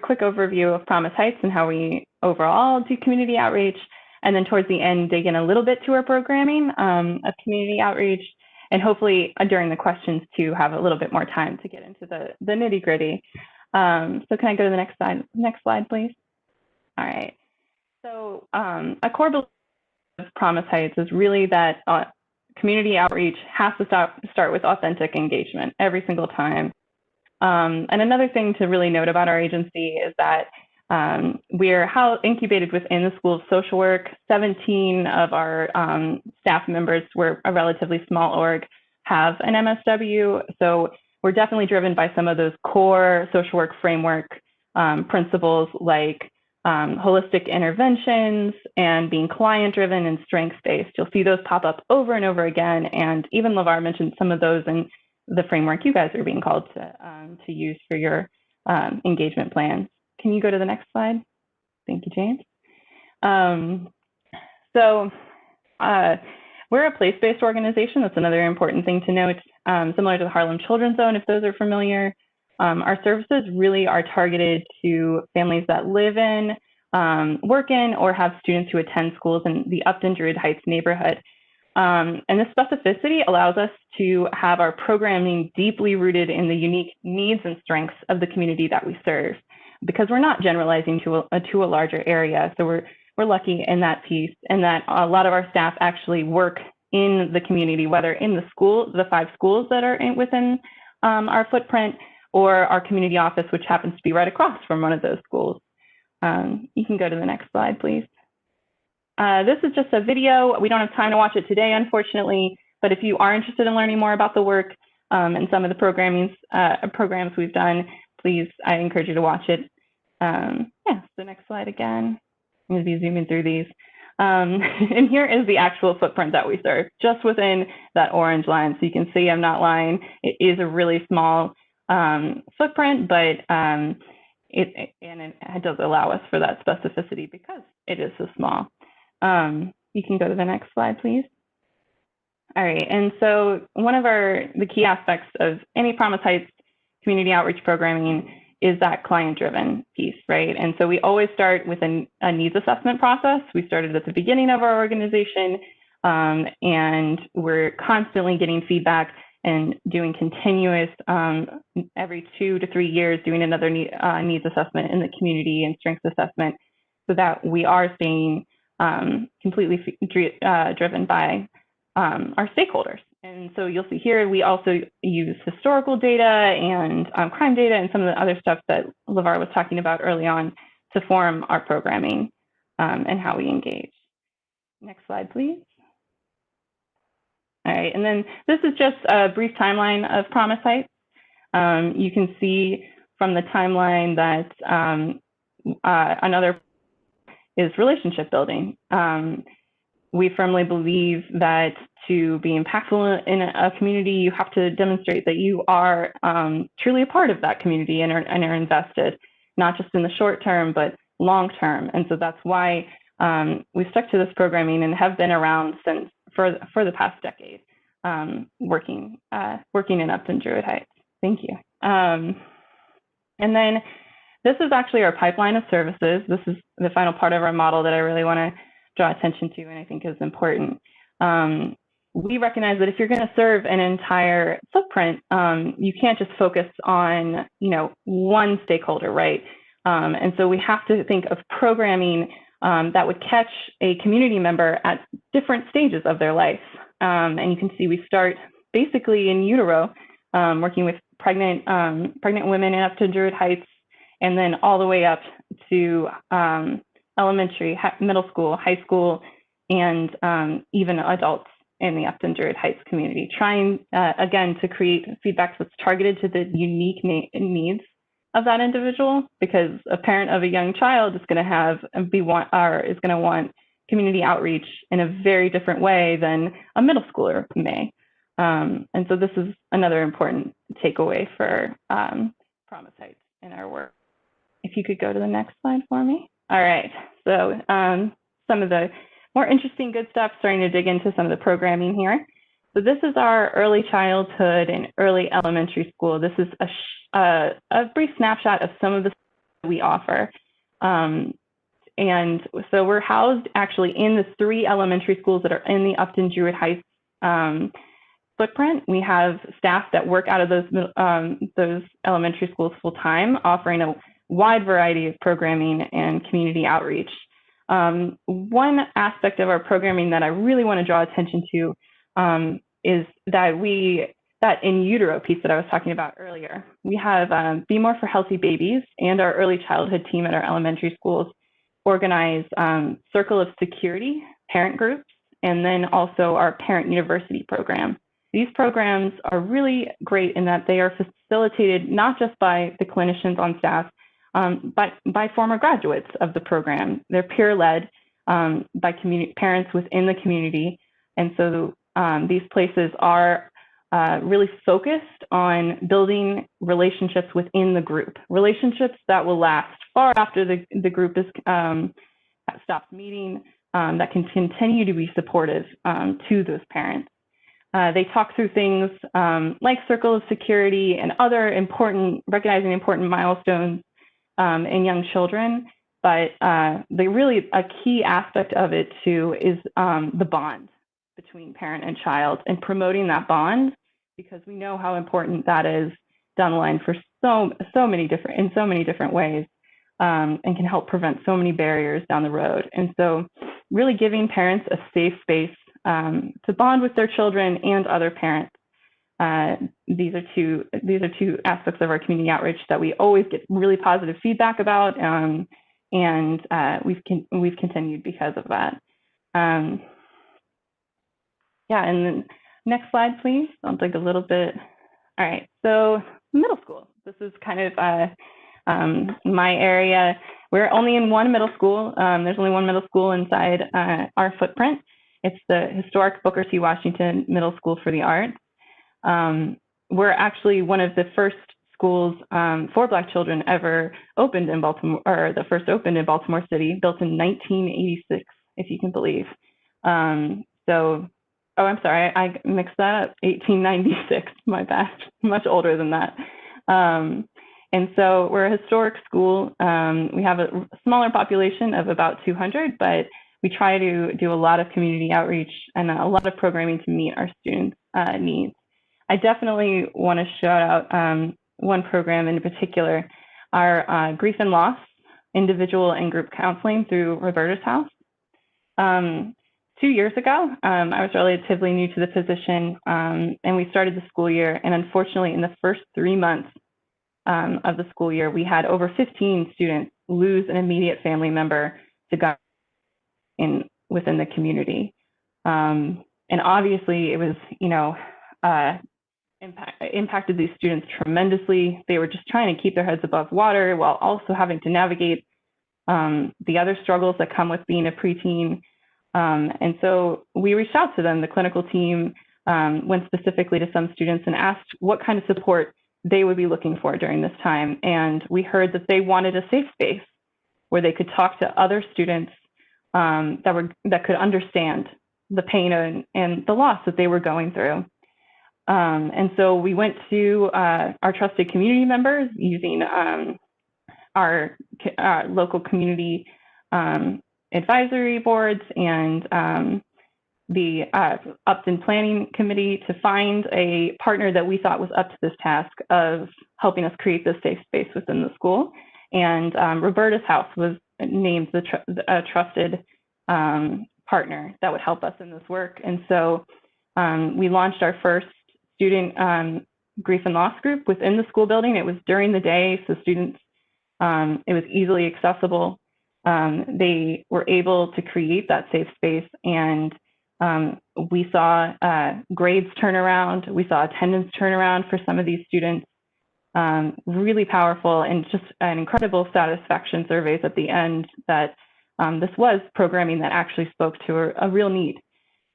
E: quick overview of Promise Heights and how we overall do community outreach, and then towards the end dig in a little bit to our programming of community outreach, and hopefully during the questions to have a little bit more time to get into the nitty gritty. So can I go to the next slide? Next slide, please. All right. So a core belief of Promise Heights is really that community outreach has to start with authentic engagement every single time. And another thing to really note about our agency is that we're incubated within the School of Social Work. 17 of our staff members, we're a relatively small org, have an MSW. So we're definitely driven by some of those core social work framework principles like holistic interventions and being client-driven and strengths-based. You'll see those pop up over and over again. And even LeVar mentioned some of those in the framework you guys are being called to use for your engagement plans. Can you go to the next slide? Thank you, James. We're a place-based organization. That's another important thing to note. Similar to the Harlem Children's Zone, if those are familiar. Our services really are targeted to families that live in, work in, or have students who attend schools in the Upton Druid Heights neighborhood. And this specificity allows us to have our programming deeply rooted in the unique needs and strengths of the community that we serve, because we're not generalizing to a larger area. So we're lucky in that piece, and that a lot of our staff actually work in the community, whether in the school, the 5 schools that are within our footprint, or our community office, which happens to be right across from one of those schools. You can go to the next slide, please. This is just a video. We don't have time to watch it today, unfortunately, but if you are interested in learning more about the work and some of the programs we've done, please, I encourage you to watch it. Yeah, the next slide again. I'm going to be zooming through these. And here is the actual footprint that we serve, just within that orange line. So you can see I'm not lying. It is a really small footprint, but it does allow us for that specificity because it is so small. You can go to the next slide, please. All right, and so one of the key aspects of any Promise Heights community outreach programming is that client-driven piece, right? And so we always start with a needs assessment process. We started at the beginning of our organization, and we're constantly getting feedback and doing continuous, every 2 to 3 years, doing another needs assessment in the community and strengths assessment, so that we are staying completely driven by our stakeholders. And so you'll see here, we also use historical data and crime data and some of the other stuff that LeVar was talking about early on to form our programming and how we engage. Next slide, please. All right, and then this is just a brief timeline of Promise Heights. You can see from the timeline that another is relationship building. We firmly believe that to be impactful in a community, you have to demonstrate that you are truly a part of that community and are invested, not just in the short term, but long term. And so that's why we stuck to this programming and have been around since for the past decade, working in Upton Druid Heights. Thank you. And then this is actually our pipeline of services. This is the final part of our model that I really want to draw attention to and I think is important. We recognize that if you're going to serve an entire footprint, you can't just focus on, one stakeholder, right? And so we have to think of programming that wowould catch a community member at different stages of their life. And you can see we start basically in utero, working with pregnant women in Upton Druid Heights, and then all the way up to elementary, middle school, high school, and even adults in the Upton Druid Heights community, trying again to create feedback that's targeted to the unique needs of that individual, because a parent of a young child is going to want community outreach in a very different way than a middle schooler may. And so this is another important takeaway for Promise Heights in our work. If you could go to the next slide for me. All right, so some of the more interesting good stuff, starting to dig into some of the programming here. So this is our early childhood and early elementary school. This is a brief snapshot of some of the stuff we offer. And so we're housed actually in the 3 elementary schools that are in the Upton Druid Heights footprint. We have staff that work out of those elementary schools full time, offering a wide variety of programming and community outreach. One aspect of our programming that I really want to draw attention to is that in utero piece that I was talking about earlier. We have Be More for Healthy Babies and our early childhood team at our elementary schools organize Circle of Security parent groups, and then also our Parent University program. These programs are really great in that they are facilitated not just by the clinicians on staff, but by former graduates of the program. They're peer-led by parents within the community. And so these places are really focused on building relationships within the group, relationships that will last far after the group is stops meeting, that can continue to be supportive to those parents. They talk through things like Circle of Security and other recognizing important milestones in young children. But a key aspect of it too is the bond between parent and child, and promoting that bond, because we know how important that is down the line for so many different ways, and can help prevent so many barriers down the road. And so really giving parents a safe space to bond with their children and other parents. These are two aspects of our community outreach that we always get really positive feedback about, and we've continued because of that. Yeah, and then next slide, please. I'll dig a little bit. All right, so middle school. This is kind of my area. We're only in one middle school. There's only one middle school inside our footprint. It's the historic Booker T. Washington Middle School for the Arts. We're actually one of the first schools for Black children ever opened in Baltimore, or the first opened in Baltimore City, built in 1986, if you can believe. Oh, I'm sorry, I mixed that up, 1896, my bad, much older than that. And so we're a historic school. We have a smaller population of about 200, but we try to do a lot of community outreach and a lot of programming to meet our students' needs. I definitely want to shout out one program in particular, our grief and loss, individual and group counseling through Roberta's House. 2 years ago, I was relatively new to the position, and we started the school year. And unfortunately, in the first 3 months of the school year, we had over 15 students lose an immediate family member to gun within the community. And obviously, it was, impacted these students tremendously. They were just trying to keep their heads above water while also having to navigate the other struggles that come with being a preteen. And so we reached out to them, the clinical team went specifically to some students and asked what kind of support they would be looking for during this time. And we heard that they wanted a safe space where they could talk to other students that could understand the pain and the loss that they were going through. And so we went to our trusted community members using our local community advisory boards and the Upton Planning Committee to find a partner that we thought was up to this task of helping us create this safe space within the school. And Roberta's House was named a trusted partner that would help us in this work. And so we launched our first student grief and loss group within the school building. It was during the day, so students, it was easily accessible. They were able to create that safe space, and we saw grades turn around. We saw attendance turn around for some of these students. Really powerful, and just an incredible satisfaction surveys at the end that this was programming that actually spoke to a real need.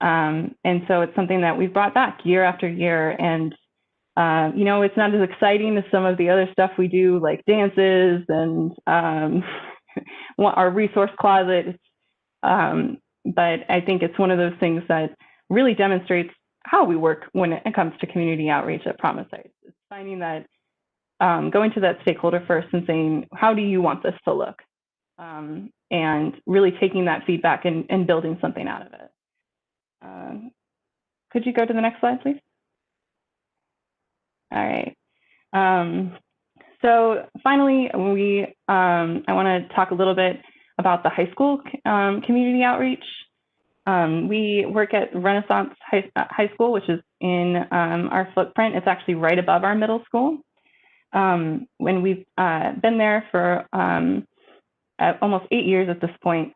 E: And so it's something that we've brought back year after year. And, it's not as exciting as some of the other stuff we do, like dances and our resource closet. But I think it's one of those things that really demonstrates how we work when it comes to community outreach at Promise Sites. It's finding that, going to that stakeholder first and saying, how do you want this to look? And really taking that feedback and building something out of it. Could you go to the next slide, please? All right. So finally, I want to talk a little bit about the high school community outreach. We work at Renaissance High School, which is in our footprint. It's actually right above our middle school. When we've been there for almost 8 years at this point,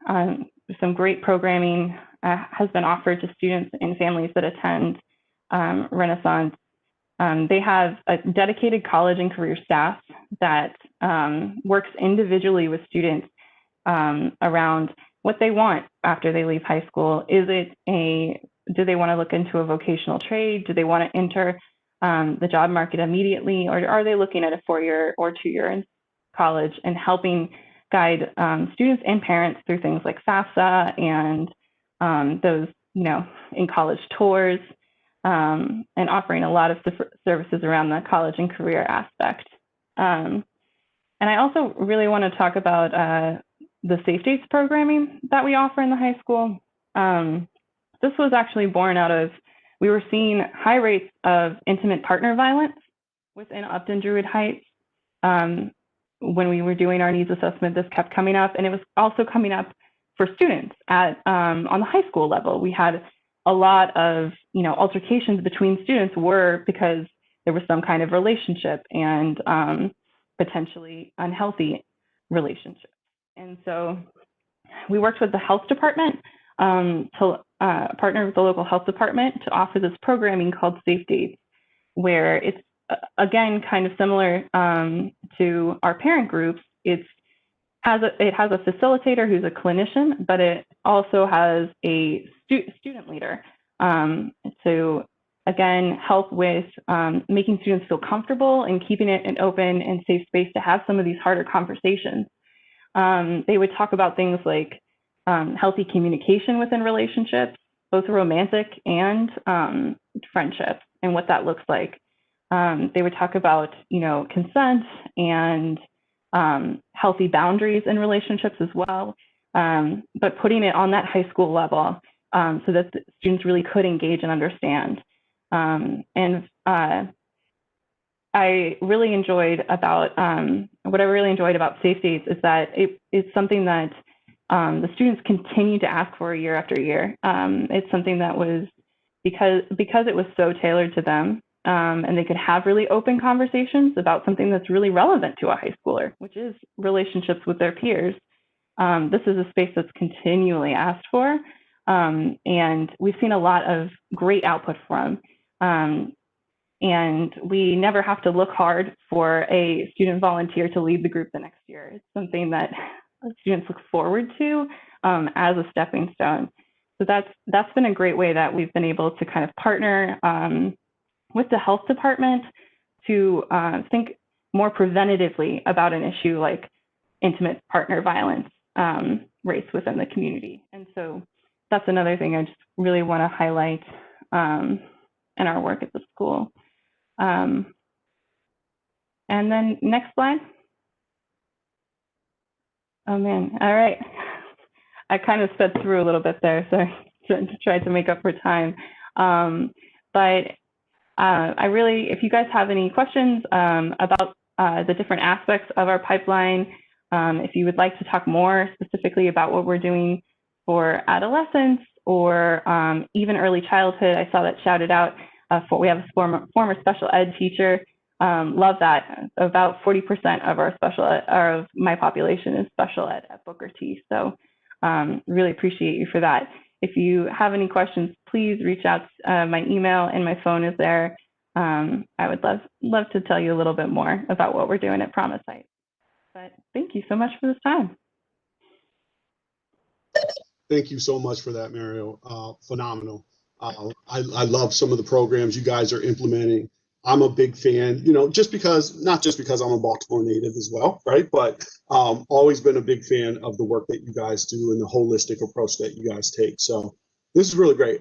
E: some great programming has been offered to students and families that attend Renaissance. They have a dedicated college and career staff that works individually with students around what they want after they leave high school. Do they want to look into a vocational trade? Do they want to enter the job market immediately? Or are they looking at a 4-year or 2-year in college, and helping guide students and parents through things like FAFSA and those, in college tours, and offering a lot of services around the college and career aspect. And I also really want to talk about the Safe Dates programming that we offer in the high school. This was actually born out of, we were seeing high rates of intimate partner violence within Upton Druid Heights. When we were doing our needs assessment, this kept coming up, and it was also coming up for students at on the high school level. We had a lot of altercations between students were because there was some kind of relationship, and potentially unhealthy relationship. And so we worked with the health department to partner with the local health department to offer this programming called Safe Dates, where it's again kind of similar to our parent groups. It has a facilitator who's a clinician, but it also has a student leader to again help with making students feel comfortable and keeping it an open and safe space to have some of these harder conversations. They would talk about things like healthy communication within relationships, both romantic and friendships, and what that looks like. They would talk about, consent and healthy boundaries in relationships as well, but putting it on that high school level so that the students really could engage and understand. I really enjoyed about what I really enjoyed about Safe Dates is that it's something that the students continue to ask for year after year. It's something that was because it was so tailored to them, and they could have really open conversations about something that's really relevant to a high schooler, which is relationships with their peers. This is a space that's continually asked for, and we've seen a lot of great output from. And we never have to look hard for a student volunteer to lead the group the next year. It's something that students look forward to as a stepping stone. So that's been a great way that we've been able to kind of partner with the health department to think more preventatively about an issue like intimate partner violence rates within the community. And so that's another thing I just really want to highlight in our work at the school. And then next slide. Oh man, all right. I kind of sped through a little bit there, so I tried to make up for time. But I really, if you guys have any questions about the different aspects of our pipeline, if you would like to talk more specifically about what we're doing for adolescents or even early childhood, I saw that shouted out. We have a former special ed teacher. Love that. About 40% of our of my population is special ed at Booker T. So really appreciate you for that. If you have any questions, please reach out. My email and my phone is there. I would love to tell you a little bit more about what we're doing at Promise Heights. But thank you so much for this time.
B: Thank you so much for that, Mario. Phenomenal. I love some of the programs you guys are implementing. I'm a big fan, not just because I'm a Baltimore native as well, right? But always been a big fan of the work that you guys do and the holistic approach that you guys take. So this is really great.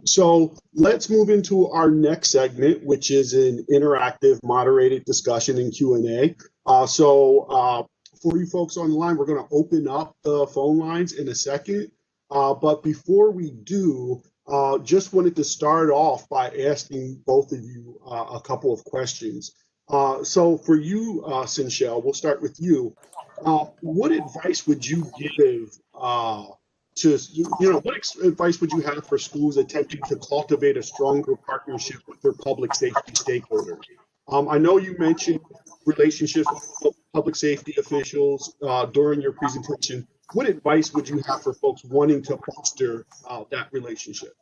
B: So let's move into our next segment, which is an interactive, moderated discussion and Q&A. For you folks on the line, we're going to open up the phone lines in a second. But before we do, just wanted to start off by asking both of you a couple of questions. So for you, Sinchelle, we'll start with you. What advice would you give what advice would you have for schools attempting to cultivate a stronger partnership with their public safety stakeholders? I know you mentioned relationships with public safety officials during your presentation. What advice would you have for folks wanting to foster that relationship?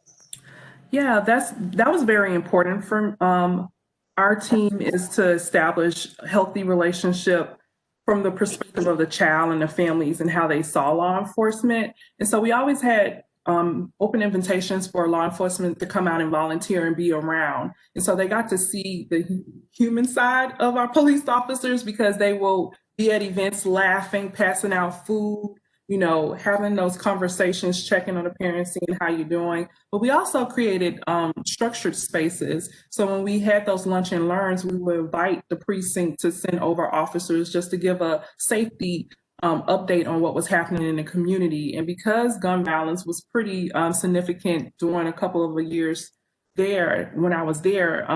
C: Yeah, that was very important for our team is to establish a healthy relationship from the perspective of the child and the families and how they saw law enforcement. And so we always had open invitations for law enforcement to come out and volunteer and be around. And so they got to see the human side of our police officers because they will be at events laughing, passing out food, having those conversations, checking on the parents, seeing how you're doing. But we also created structured spaces. So when we had those lunch and learns, we would invite the precinct to send over officers just to give a safety update on what was happening in the community. And because gun violence was pretty significant during a couple of years there, when I was there,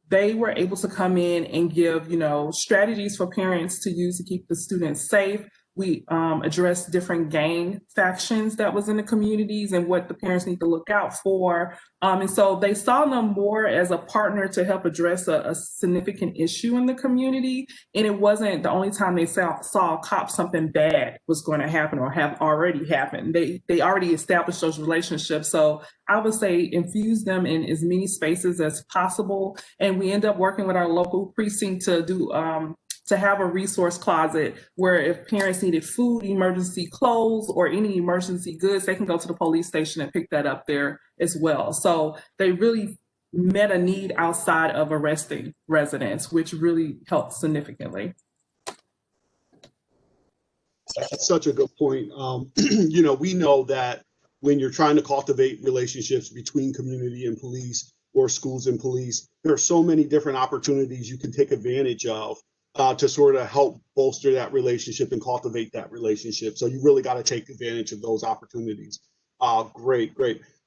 C: they were able to come in and give, strategies for parents to use to keep the students safe. We addressed different gang factions that was in the communities and what the parents need to look out for. And so they saw them more as a partner to help address a significant issue in the community. And it wasn't the only time they saw a cop something bad was going to happen or have already happened. They already established those relationships. So I would say infuse them in as many spaces as possible. And we end up working with our local precinct to do to have a resource closet where if parents needed food, emergency clothes, or any emergency goods, they can go to the police station and pick that up there as well. So they really met a need outside of arresting residents, which really helped significantly.
B: That's such a good point. We know that when you're trying to cultivate relationships between community and police or schools and police, there are so many different opportunities you can take advantage of to sort of help bolster that relationship and cultivate that relationship. So you really got to take advantage of those opportunities. Great.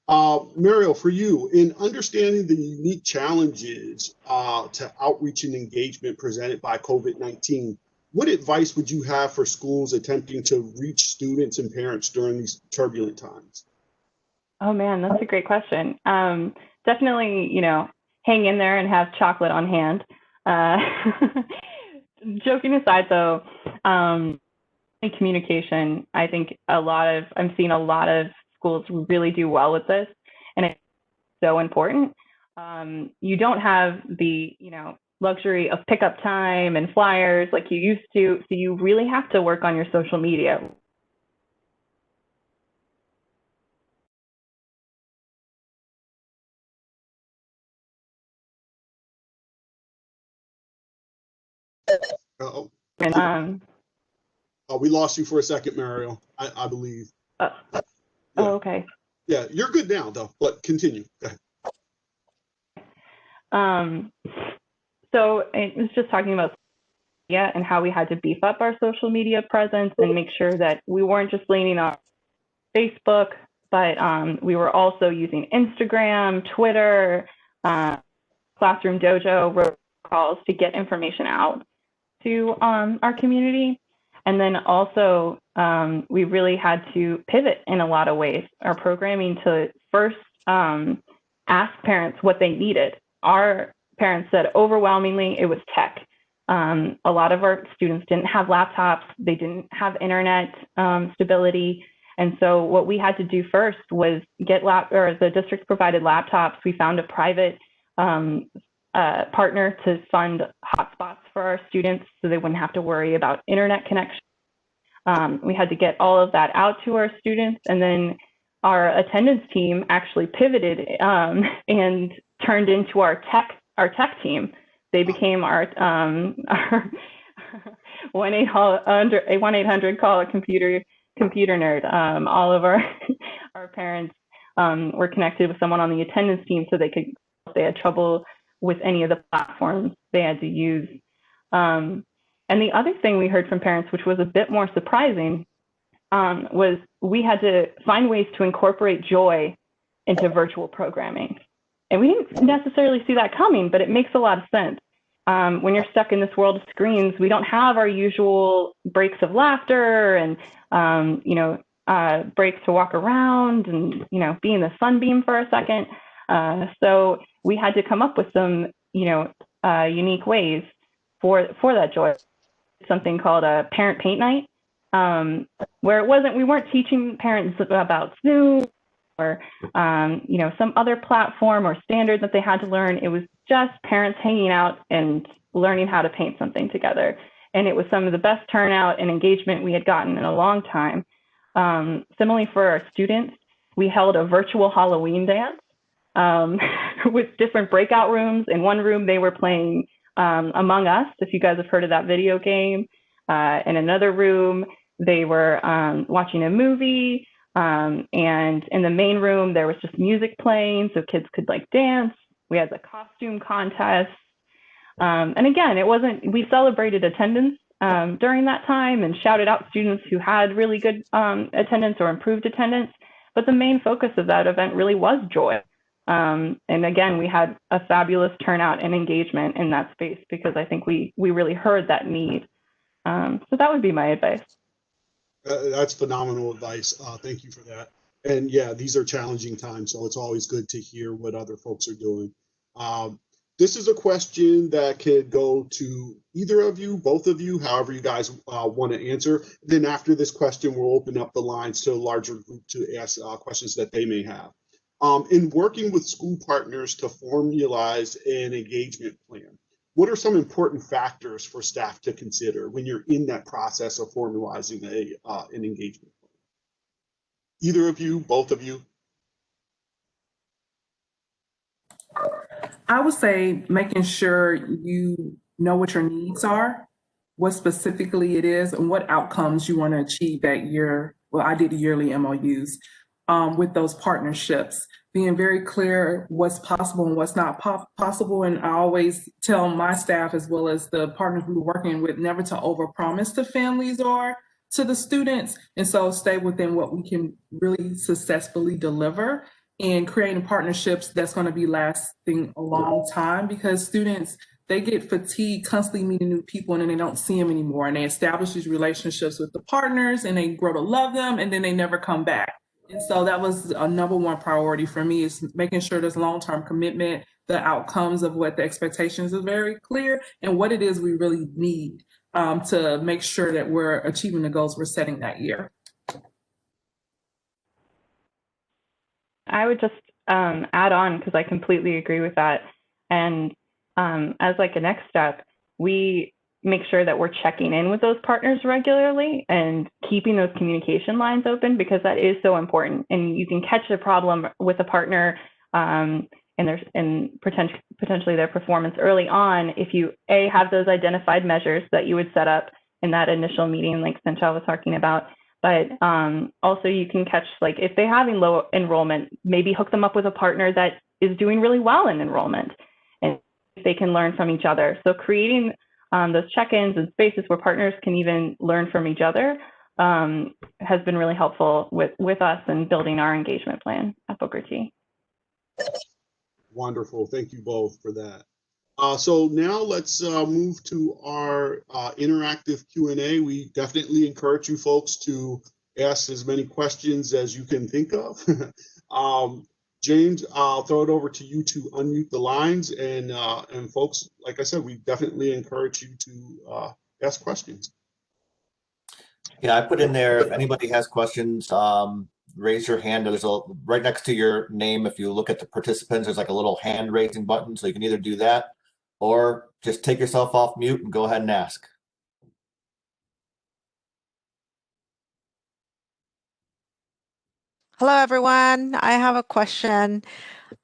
B: Mariel, for you, in understanding the unique challenges to outreach and engagement presented by COVID-19, what advice would you have for schools attempting to reach students and parents during these turbulent times?
E: Oh man, that's a great question. Definitely, hang in there and have chocolate on hand. Joking aside, though, in communication, I think I'm seeing a lot of schools really do well with this, and it's so important. You don't have the, luxury of pickup time and flyers like you used to, so you really have to work on your social media.
B: And we lost you for a second, Mariel, I believe.
E: Yeah. Oh, okay.
B: Yeah, you're good now, though, but continue. Go ahead.
E: So it was just talking about and how we had to beef up our social media presence and make sure that we weren't just leaning on Facebook, but we were also using Instagram, Twitter, Classroom Dojo, calls to get information out to our community. And then also we really had to pivot in a lot of ways, our programming to first ask parents what they needed. Our parents said overwhelmingly it was tech. A lot of our students didn't have laptops, they didn't have internet stability. And so what we had to do first was get the district provided laptops. We found a private partner to fund hotspots for our students so they wouldn't have to worry about internet connection. We had to get all of that out to our students, and then our attendance team actually pivoted and turned into our tech team. They became our 1-800 call a computer nerd. All of our parents were connected with someone on the attendance team so they could, if they had trouble with any of the platforms they had to use. And the other thing we heard from parents, which was a bit more surprising, was we had to find ways to incorporate joy into virtual programming. And we didn't necessarily see that coming, but it makes a lot of sense. When you're stuck in this world of screens, we don't have our usual breaks of laughter and breaks to walk around and, be in the sunbeam for a second. So we had to come up with some, unique ways for that joy. Something called a parent paint night, where we weren't teaching parents about Zoom or, some other platform or standard that they had to learn. It was just parents hanging out and learning how to paint something together. And it was some of the best turnout and engagement we had gotten in a long time. Similarly for our students, we held a virtual Halloween dance with different breakout rooms. In one room, they were playing Among Us, if you guys have heard of that video game. In another room, they were watching a movie. And in the main room, there was just music playing so kids could dance. We had the costume contest. And again, we celebrated attendance during that time and shouted out students who had really good attendance or improved attendance. But the main focus of that event really was joy. And again, we had a fabulous turnout and engagement in that space because I think we really heard that need. So that would be my advice.
B: That's phenomenal advice. Thank you for that. And yeah, these are challenging times, so it's always good to hear what other folks are doing. This is a question that could go to either of you, both of you, however you guys want to answer. Then after this question, we'll open up the lines to a larger group to ask questions that they may have. In working with school partners to formalize an engagement plan, what are some important factors for staff to consider when you're in that process of formalizing an engagement plan? Either of you, both of you?
C: I would say making sure you know what your needs are, what specifically it is, and what outcomes you want to achieve that year. Well, I did yearly MOUs with those partnerships, being very clear what's possible and what's not possible. And I always tell my staff, as well as the partners we were working with, never to overpromise to families or to the students. And so stay within what we can really successfully deliver, and creating partnerships that's going to be lasting a long time, because students, they get fatigued constantly meeting new people and then they don't see them anymore. And they establish these relationships with the partners and they grow to love them and then they never come back. And so that was a number one priority for me, is making sure there's long-term commitment, the outcomes of what the expectations are very clear, and what it is we really need to make sure that we're achieving the goals we're setting that year.
E: I would just add on, because I completely agree with that. And as a next step, we make sure that we're checking in with those partners regularly and keeping those communication lines open, because that is so important. And you can catch a problem with a partner and potentially their performance early on if you have those identified measures that you would set up in that initial meeting, like Sanchal was talking about. But also you can catch, if they're having low enrollment, maybe hook them up with a partner that is doing really well in enrollment, and they can learn from each other. So creating those check-ins and spaces where partners can even learn from each other has been really helpful with us in building our engagement plan at Booker T.
B: Wonderful. Thank you both for that. So now let's move to our interactive Q&A. We definitely encourage you folks to ask as many questions as you can think of. James, I'll throw it over to you to unmute the lines, and folks, like I said, we definitely encourage you to ask questions.
A: Yeah, I put in there, if anybody has questions, raise your hand. There's right next to your name. If you look at the participants, there's a little hand raising button. So you can either do that or just take yourself off mute and go ahead and ask.
F: Hello, everyone. I have a question.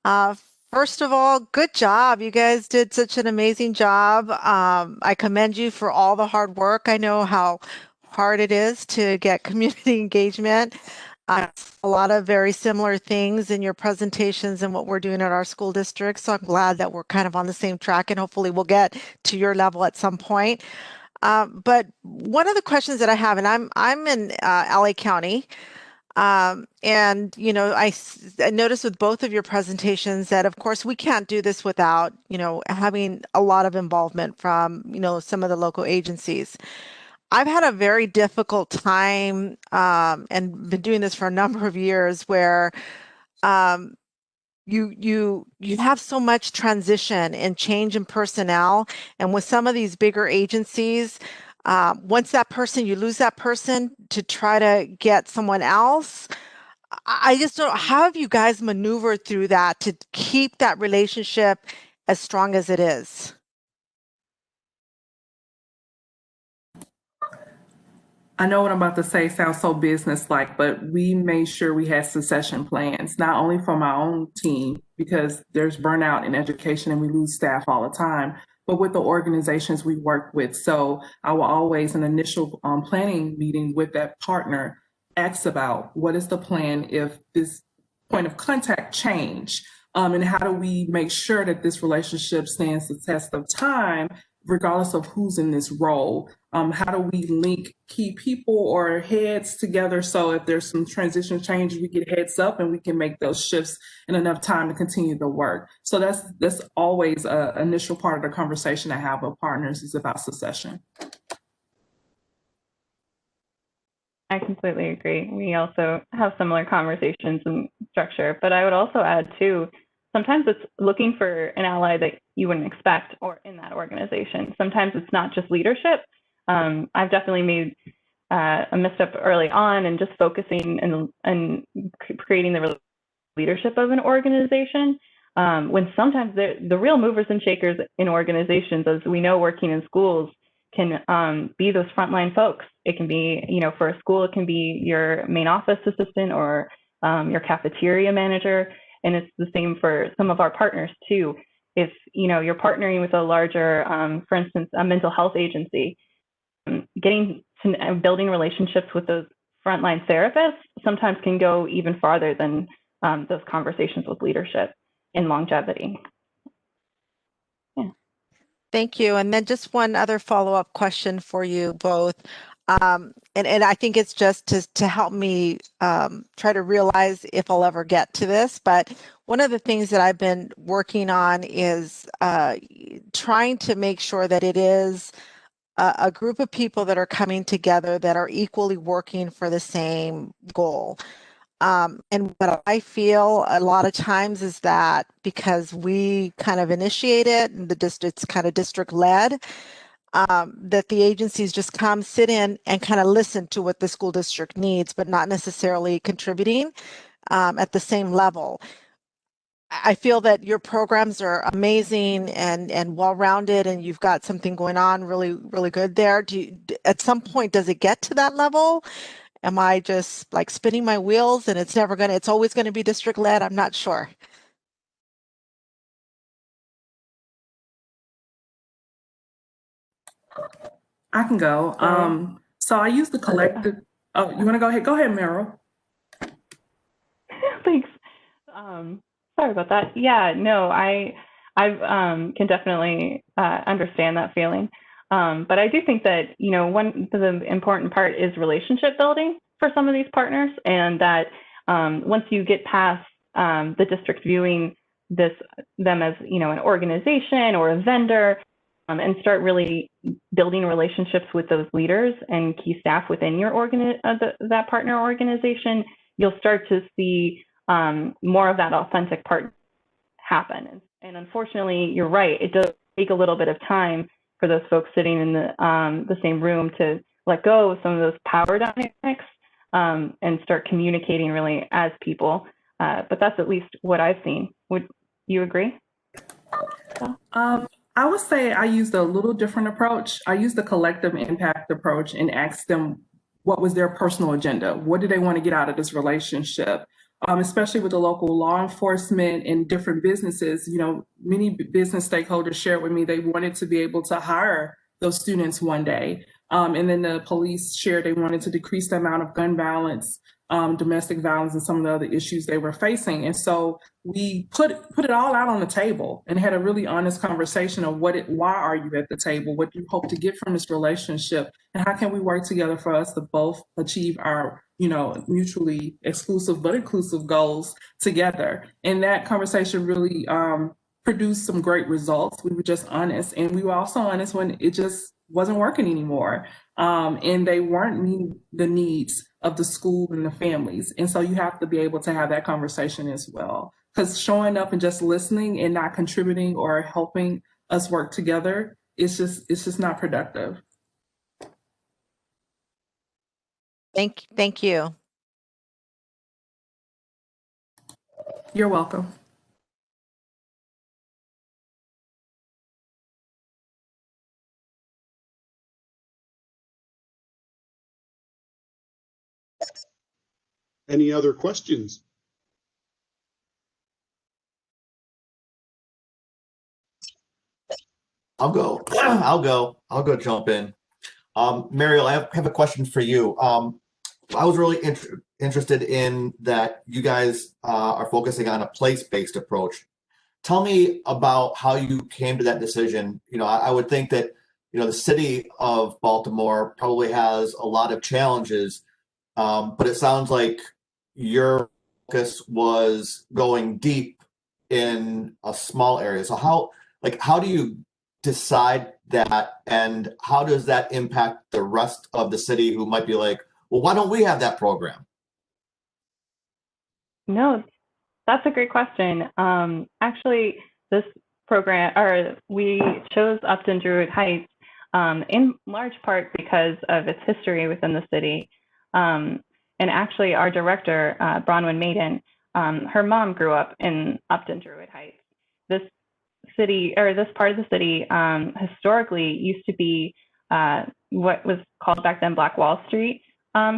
F: First of all, good job. You guys did such an amazing job. I commend you for all the hard work. I know how hard it is to get community engagement. A lot of very similar things in your presentations and what we're doing at our school district. So I'm glad that we're kind of on the same track, and hopefully we'll get to your level at some point. But one of the questions that I have, and I'm in LA County, and I noticed with both of your presentations that, of course, we can't do this without having a lot of involvement from some of the local agencies. I've had a very difficult time and been doing this for a number of years where um, you have so much transition and change in personnel, and with some of these bigger agencies, once that person you lose that person to try to get someone else. I just don't. How have you guys maneuvered through that to keep that relationship as strong as it is?
C: I know what I'm about to say sounds so business-like, but we made sure we had succession plans, not only for my own team, because there's burnout in education and we lose staff all the time, but with the organizations we work with. So I will always, in initial planning meeting with that partner, ask about what is the plan if this point of contact change, and how do we make sure that this relationship stands the test of time, regardless of who's in this role. How do we link key people or heads together so if there's some transition change, we get heads up and we can make those shifts in enough time to continue the work. So that's always an initial part of the conversation I have with partners is about succession.
E: I completely agree. We also have similar conversations and structure, but I would also add too, sometimes it's looking for an ally that you wouldn't expect or in that organization. Sometimes it's not just leadership. I've definitely made a misstep early on and just focusing and creating the leadership of an organization. When sometimes the real movers and shakers in organizations, as we know, working in schools, can be those frontline folks. It can be, for a school, it can be your main office assistant or your cafeteria manager. And it's the same for some of our partners too. If, you're partnering with a larger, for instance, a mental health agency, getting to building relationships with those frontline therapists sometimes can go even farther than those conversations with leadership and longevity. Yeah.
F: Thank you. And then just one other follow-up question for you both. And I think it's just to help me try to realize if I'll ever get to this. But one of the things that I've been working on is trying to make sure that it is a group of people that are coming together that are equally working for the same goal. And what I feel a lot of times is that because we kind of initiate it and it's kind of district led, that the agencies just come sit in and kind of listen to what the school district needs, but not necessarily contributing at the same level. I feel that your programs are amazing and well-rounded, and you've got something going on really, really good there. At some point, does it get to that level? Am I just like spinning my wheels and it's always going to be district led? I'm not sure.
C: I can go. So I use the collective. Oh, you want to go ahead? Go ahead, Meryl.
E: Thanks. Sorry about that. Yeah, no, I can definitely understand that feeling. But I do think that, one of the important part is relationship building for some of these partners, and that once you get past the district viewing them as, an organization or a vendor, and start really building relationships with those leaders and key staff within your that partner organization, you'll start to see more of that authentic part happen. And unfortunately, you're right. It does take a little bit of time for those folks sitting in the same room to let go of some of those power dynamics and start communicating really as people. But that's at least what I've seen. Would you agree?
C: I would say I used a little different approach. I used the collective impact approach and asked them what was their personal agenda. What do they want to get out of this relationship? Especially with the local law enforcement and different businesses, many business stakeholders shared with me they wanted to be able to hire those students one day. And then the police shared they wanted to decrease the amount of gun violence, domestic violence, and some of the other issues they were facing. And so we put it all out on the table and had a really honest conversation of why are you at the table? What do you hope to get from this relationship? And how can we work together for us to both achieve our mutually exclusive but inclusive goals together? And that conversation really produced some great results. We were just honest, and we were also honest when it just wasn't working anymore. And they weren't meeting the needs of the school and the families. And so you have to be able to have that conversation as well. Because showing up and just listening and not contributing or helping us work together, it's just not productive.
F: Thank you.
C: You're welcome.
B: Any other questions?
A: I'll go. I'll go jump in. Mariel, I have a question for you. I was really interested in that you guys are focusing on a place-based approach. Tell me about how you came to that decision. I would think that, the city of Baltimore probably has a lot of challenges, but it sounds like your focus was going deep in a small area. So how do you decide that, and how does that impact the rest of the city who might be like, well, why don't we have that program?
E: No, that's a great question. Actually, this program, or we chose Upton Druid Heights in large part because of its history within the city. And actually, our director, Bronwyn Maiden, her mom grew up in Upton Druid Heights. This city, or this part of the city, historically used to be what was called back then Black Wall Street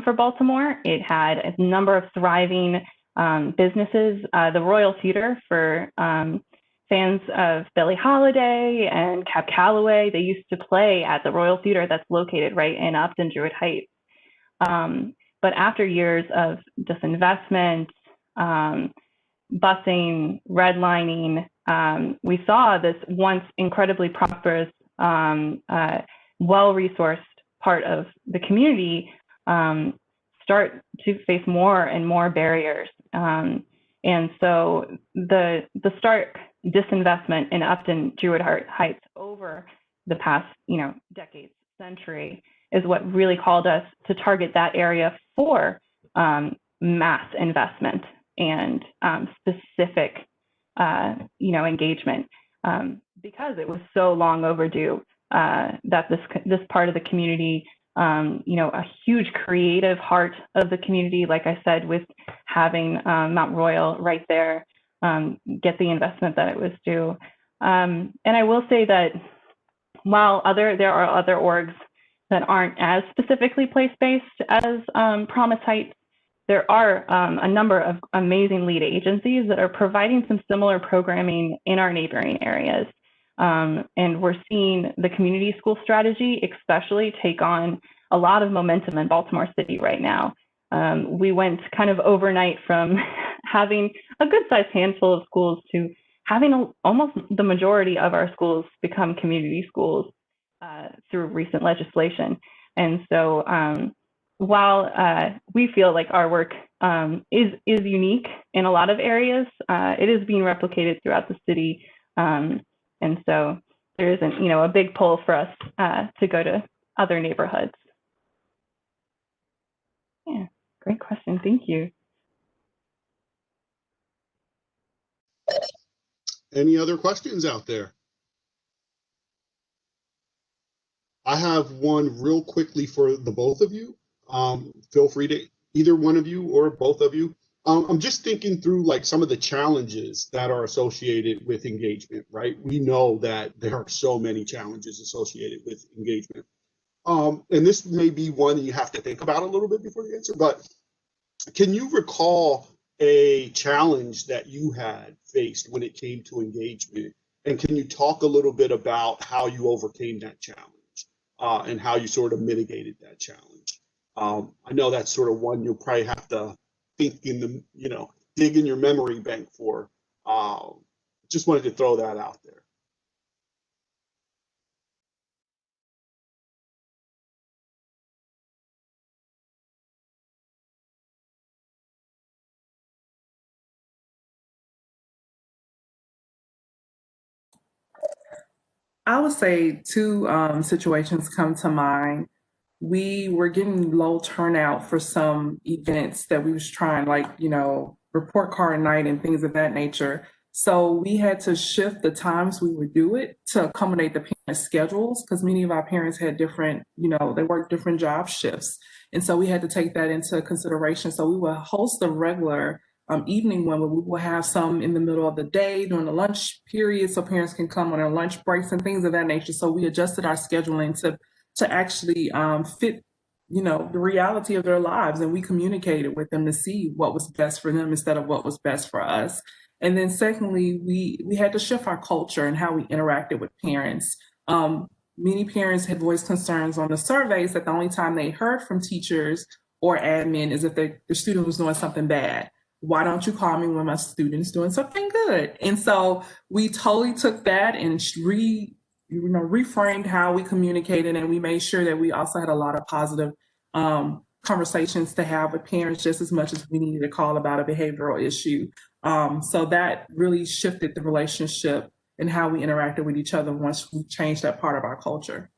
E: for Baltimore. It had a number of thriving businesses. The Royal Theater for fans of Billie Holiday and Cab Calloway, they used to play at the Royal Theater that's located right in Upton Druid Heights. But after years of disinvestment, busing, redlining, we saw this once incredibly prosperous, well-resourced part of the community start to face more and more barriers. And so the stark disinvestment in Upton Druid Heights over the past, decades, century, is what really called us to target that area for mass investment and specific, engagement, because it was so long overdue that this part of the community, a huge creative heart of the community, like I said, with having Mount Royal right there, get the investment that it was due. And I will say that while there are other orgs that aren't as specifically place-based as Promise Heights, there are a number of amazing lead agencies that are providing some similar programming in our neighboring areas. And we're seeing the community school strategy especially take on a lot of momentum in Baltimore City right now. We went kind of overnight from having a good-sized handful of schools to having almost the majority of our schools become community schools through recent legislation. And so while we feel like our work is unique in a lot of areas, it is being replicated throughout the city. And so there isn't, a big pull for us to go to other neighborhoods. Yeah, great question. Thank you.
B: Any other questions out there? I have one real quickly for the both of you. Feel free to either one of you or both of you. I'm just thinking through like some of the challenges that are associated with engagement, right? We know that there are so many challenges associated with engagement. And this may be one you have to think about a little bit before you answer, but can you recall a challenge that you had faced when it came to engagement? And can you talk a little bit about how you overcame that challenge and how you sort of mitigated that challenge? I know that's sort of one you'll probably have to think in the, dig in your memory bank for. Just wanted to throw that out there.
C: I would say two situations come to mind. We were getting low turnout for some events that we was trying, like, report card night and things of that nature. So we had to shift the times we would do it to accommodate the parents' schedules because many of our parents had different, they worked different job shifts. And so we had to take that into consideration. So we would host a regular evening one, but we will have some in the middle of the day during the lunch period so parents can come on their lunch breaks and things of that nature. So we adjusted our scheduling to actually fit, the reality of their lives, and we communicated with them to see what was best for them instead of what was best for us. And then secondly, we had to shift our culture and how we interacted with parents. Many parents had voiced concerns on the surveys that the only time they heard from teachers or admin is if their student was doing something bad. Why don't you call me when my student's doing something good? And so we totally took that and reframed how we communicated, and we made sure that we also had a lot of positive conversations to have with parents just as much as we needed to call about a behavioral issue. So that really shifted the relationship and how we interacted with each other once we changed that part of our culture.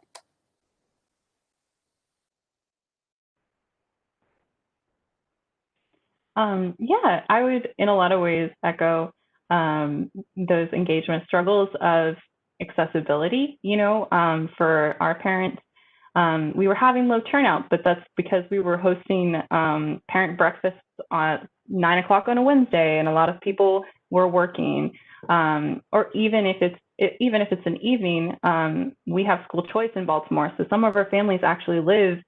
E: Yeah, I would, in a lot of ways, echo those engagement struggles of accessibility. For our parents, we were having low turnout, but that's because we were hosting parent breakfasts at 9 o'clock on a Wednesday, and a lot of people were working. Or even if it's an evening, we have school choice in Baltimore, so some of our families actually live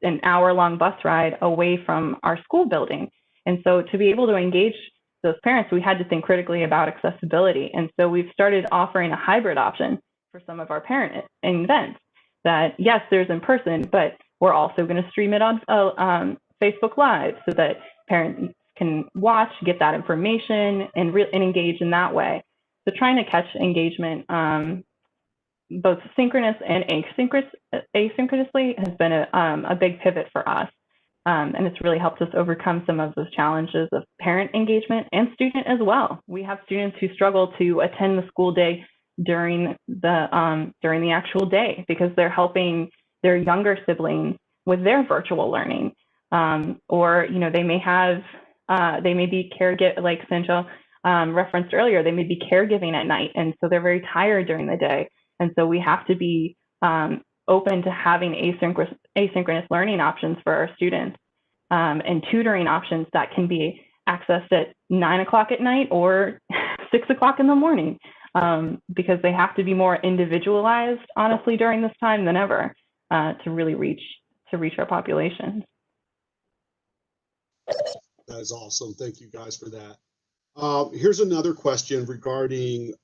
E: an hour-long bus ride away from our school building. And so to be able to engage those parents, we had to think critically about accessibility. And so we've started offering a hybrid option for some of our parent events that, yes, there's in person, but we're also going to stream it on Facebook Live so that parents can watch, get that information, and engage in that way. So trying to catch engagement both synchronous and asynchronously has been a big pivot for us. And it's really helped us overcome some of those challenges of parent engagement and student as well. We have students who struggle to attend the school day during the actual day because they're helping their younger siblings with their virtual learning. Or, they may be caregiving, like Sanjal referenced earlier, they may be caregiving at night. And so they're very tired during the day. And so we have to be open to having asynchronous learning options for our students and tutoring options that can be accessed at 9 o'clock at night or 6 o'clock in the morning because they have to be more individualized, honestly, during this time than ever to really reach our population.
B: That is awesome. Thank you guys for that. Here's another question regarding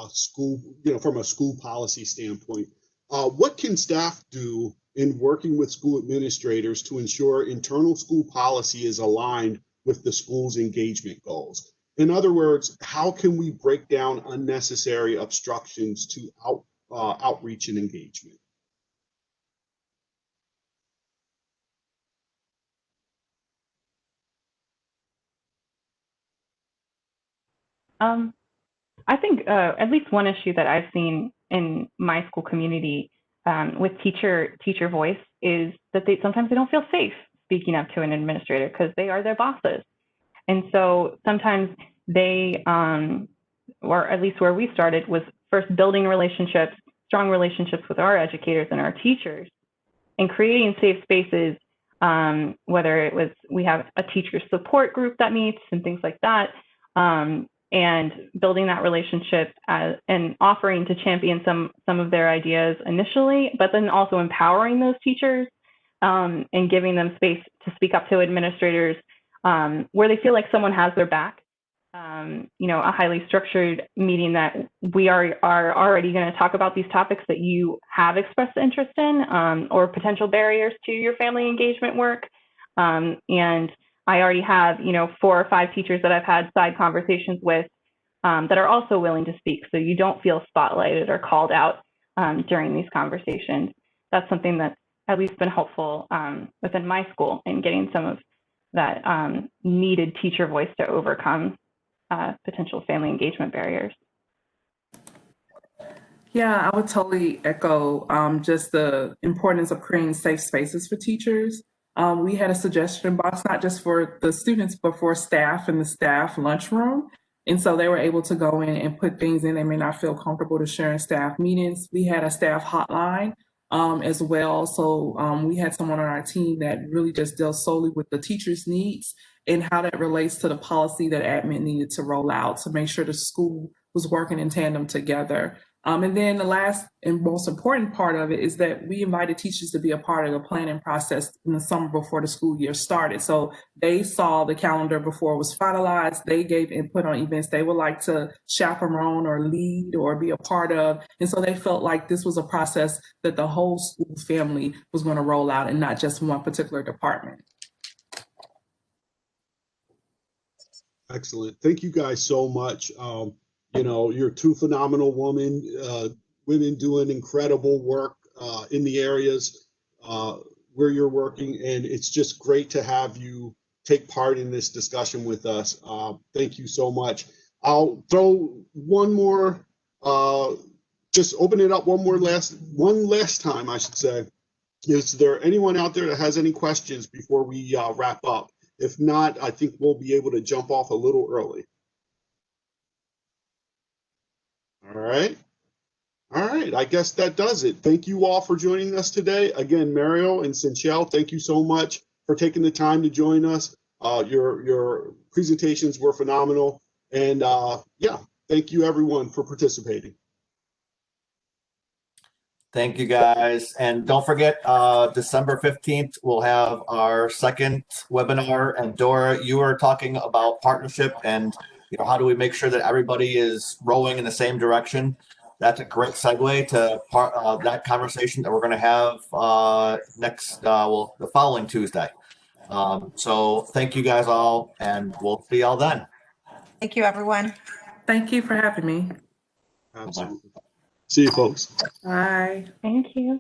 B: school, from a school policy standpoint. What can staff do in working with school administrators to ensure internal school policy is aligned with the school's engagement goals? In other words, how can we break down unnecessary obstructions to outreach and engagement?
E: I think at least one issue that I've seen in my school community with teacher voice is that sometimes they don't feel safe speaking up to an administrator because they are their bosses. And so sometimes they, or at least where we started, was first building strong relationships with our educators and our teachers and creating safe spaces, whether it was we have a teacher support group that meets and things like that. And building that relationship and offering to champion some of their ideas initially, but then also empowering those teachers and giving them space to speak up to administrators where they feel like someone has their back. A highly structured meeting that we are already going to talk about these topics that you have expressed interest in or potential barriers to your family engagement work. And I already have, 4 or 5 teachers that I've had side conversations with that are also willing to speak. So you don't feel spotlighted or called out during these conversations. That's something that's at least been helpful within my school in getting some of that needed teacher voice to overcome potential family engagement barriers.
C: Yeah, I would totally echo just the importance of creating safe spaces for teachers. We had a suggestion box, not just for the students, but for staff in the staff lunchroom. And so they were able to go in and put things in they may not feel comfortable to share in staff meetings. We had a staff hotline as well. So we had someone on our team that really just deals solely with the teachers' needs and how that relates to the policy that admin needed to roll out to make sure the school was working in tandem together. And then the last and most important part of it is that we invited teachers to be a part of the planning process in the summer before the school year started. So they saw the calendar before it was finalized. They gave input on events they would like to chaperone or lead or be a part of. And so they felt like this was a process that the whole school family was going to roll out and not just one particular department.
B: Excellent. Thank you guys so much. You know, you're two phenomenal women doing incredible work in the areas where you're working, and it's just great to have you take part in this discussion with us. Thank you so much. I'll throw one more, just open it up one last time, I should say. Is there anyone out there that has any questions before we wrap up? If not, I think we'll be able to jump off a little early. All right. All right. I guess that does it. Thank you all for joining us today. Again, Mariel and Cinchelle, thank you so much for taking the time to join us. Your presentations were phenomenal. And yeah, thank you everyone for participating.
A: Thank you guys. And don't forget, December 15th, we'll have our second webinar. And Dora, you were talking about partnership and how do we make sure that everybody is rowing in the same direction. That's a great segue to that conversation that we're going to have the following Tuesday. So thank you guys all, and we'll see y'all then.
G: Thank you, everyone.
C: Thank you for having me.
B: Absolutely. See you, folks.
C: Bye.
E: Thank you.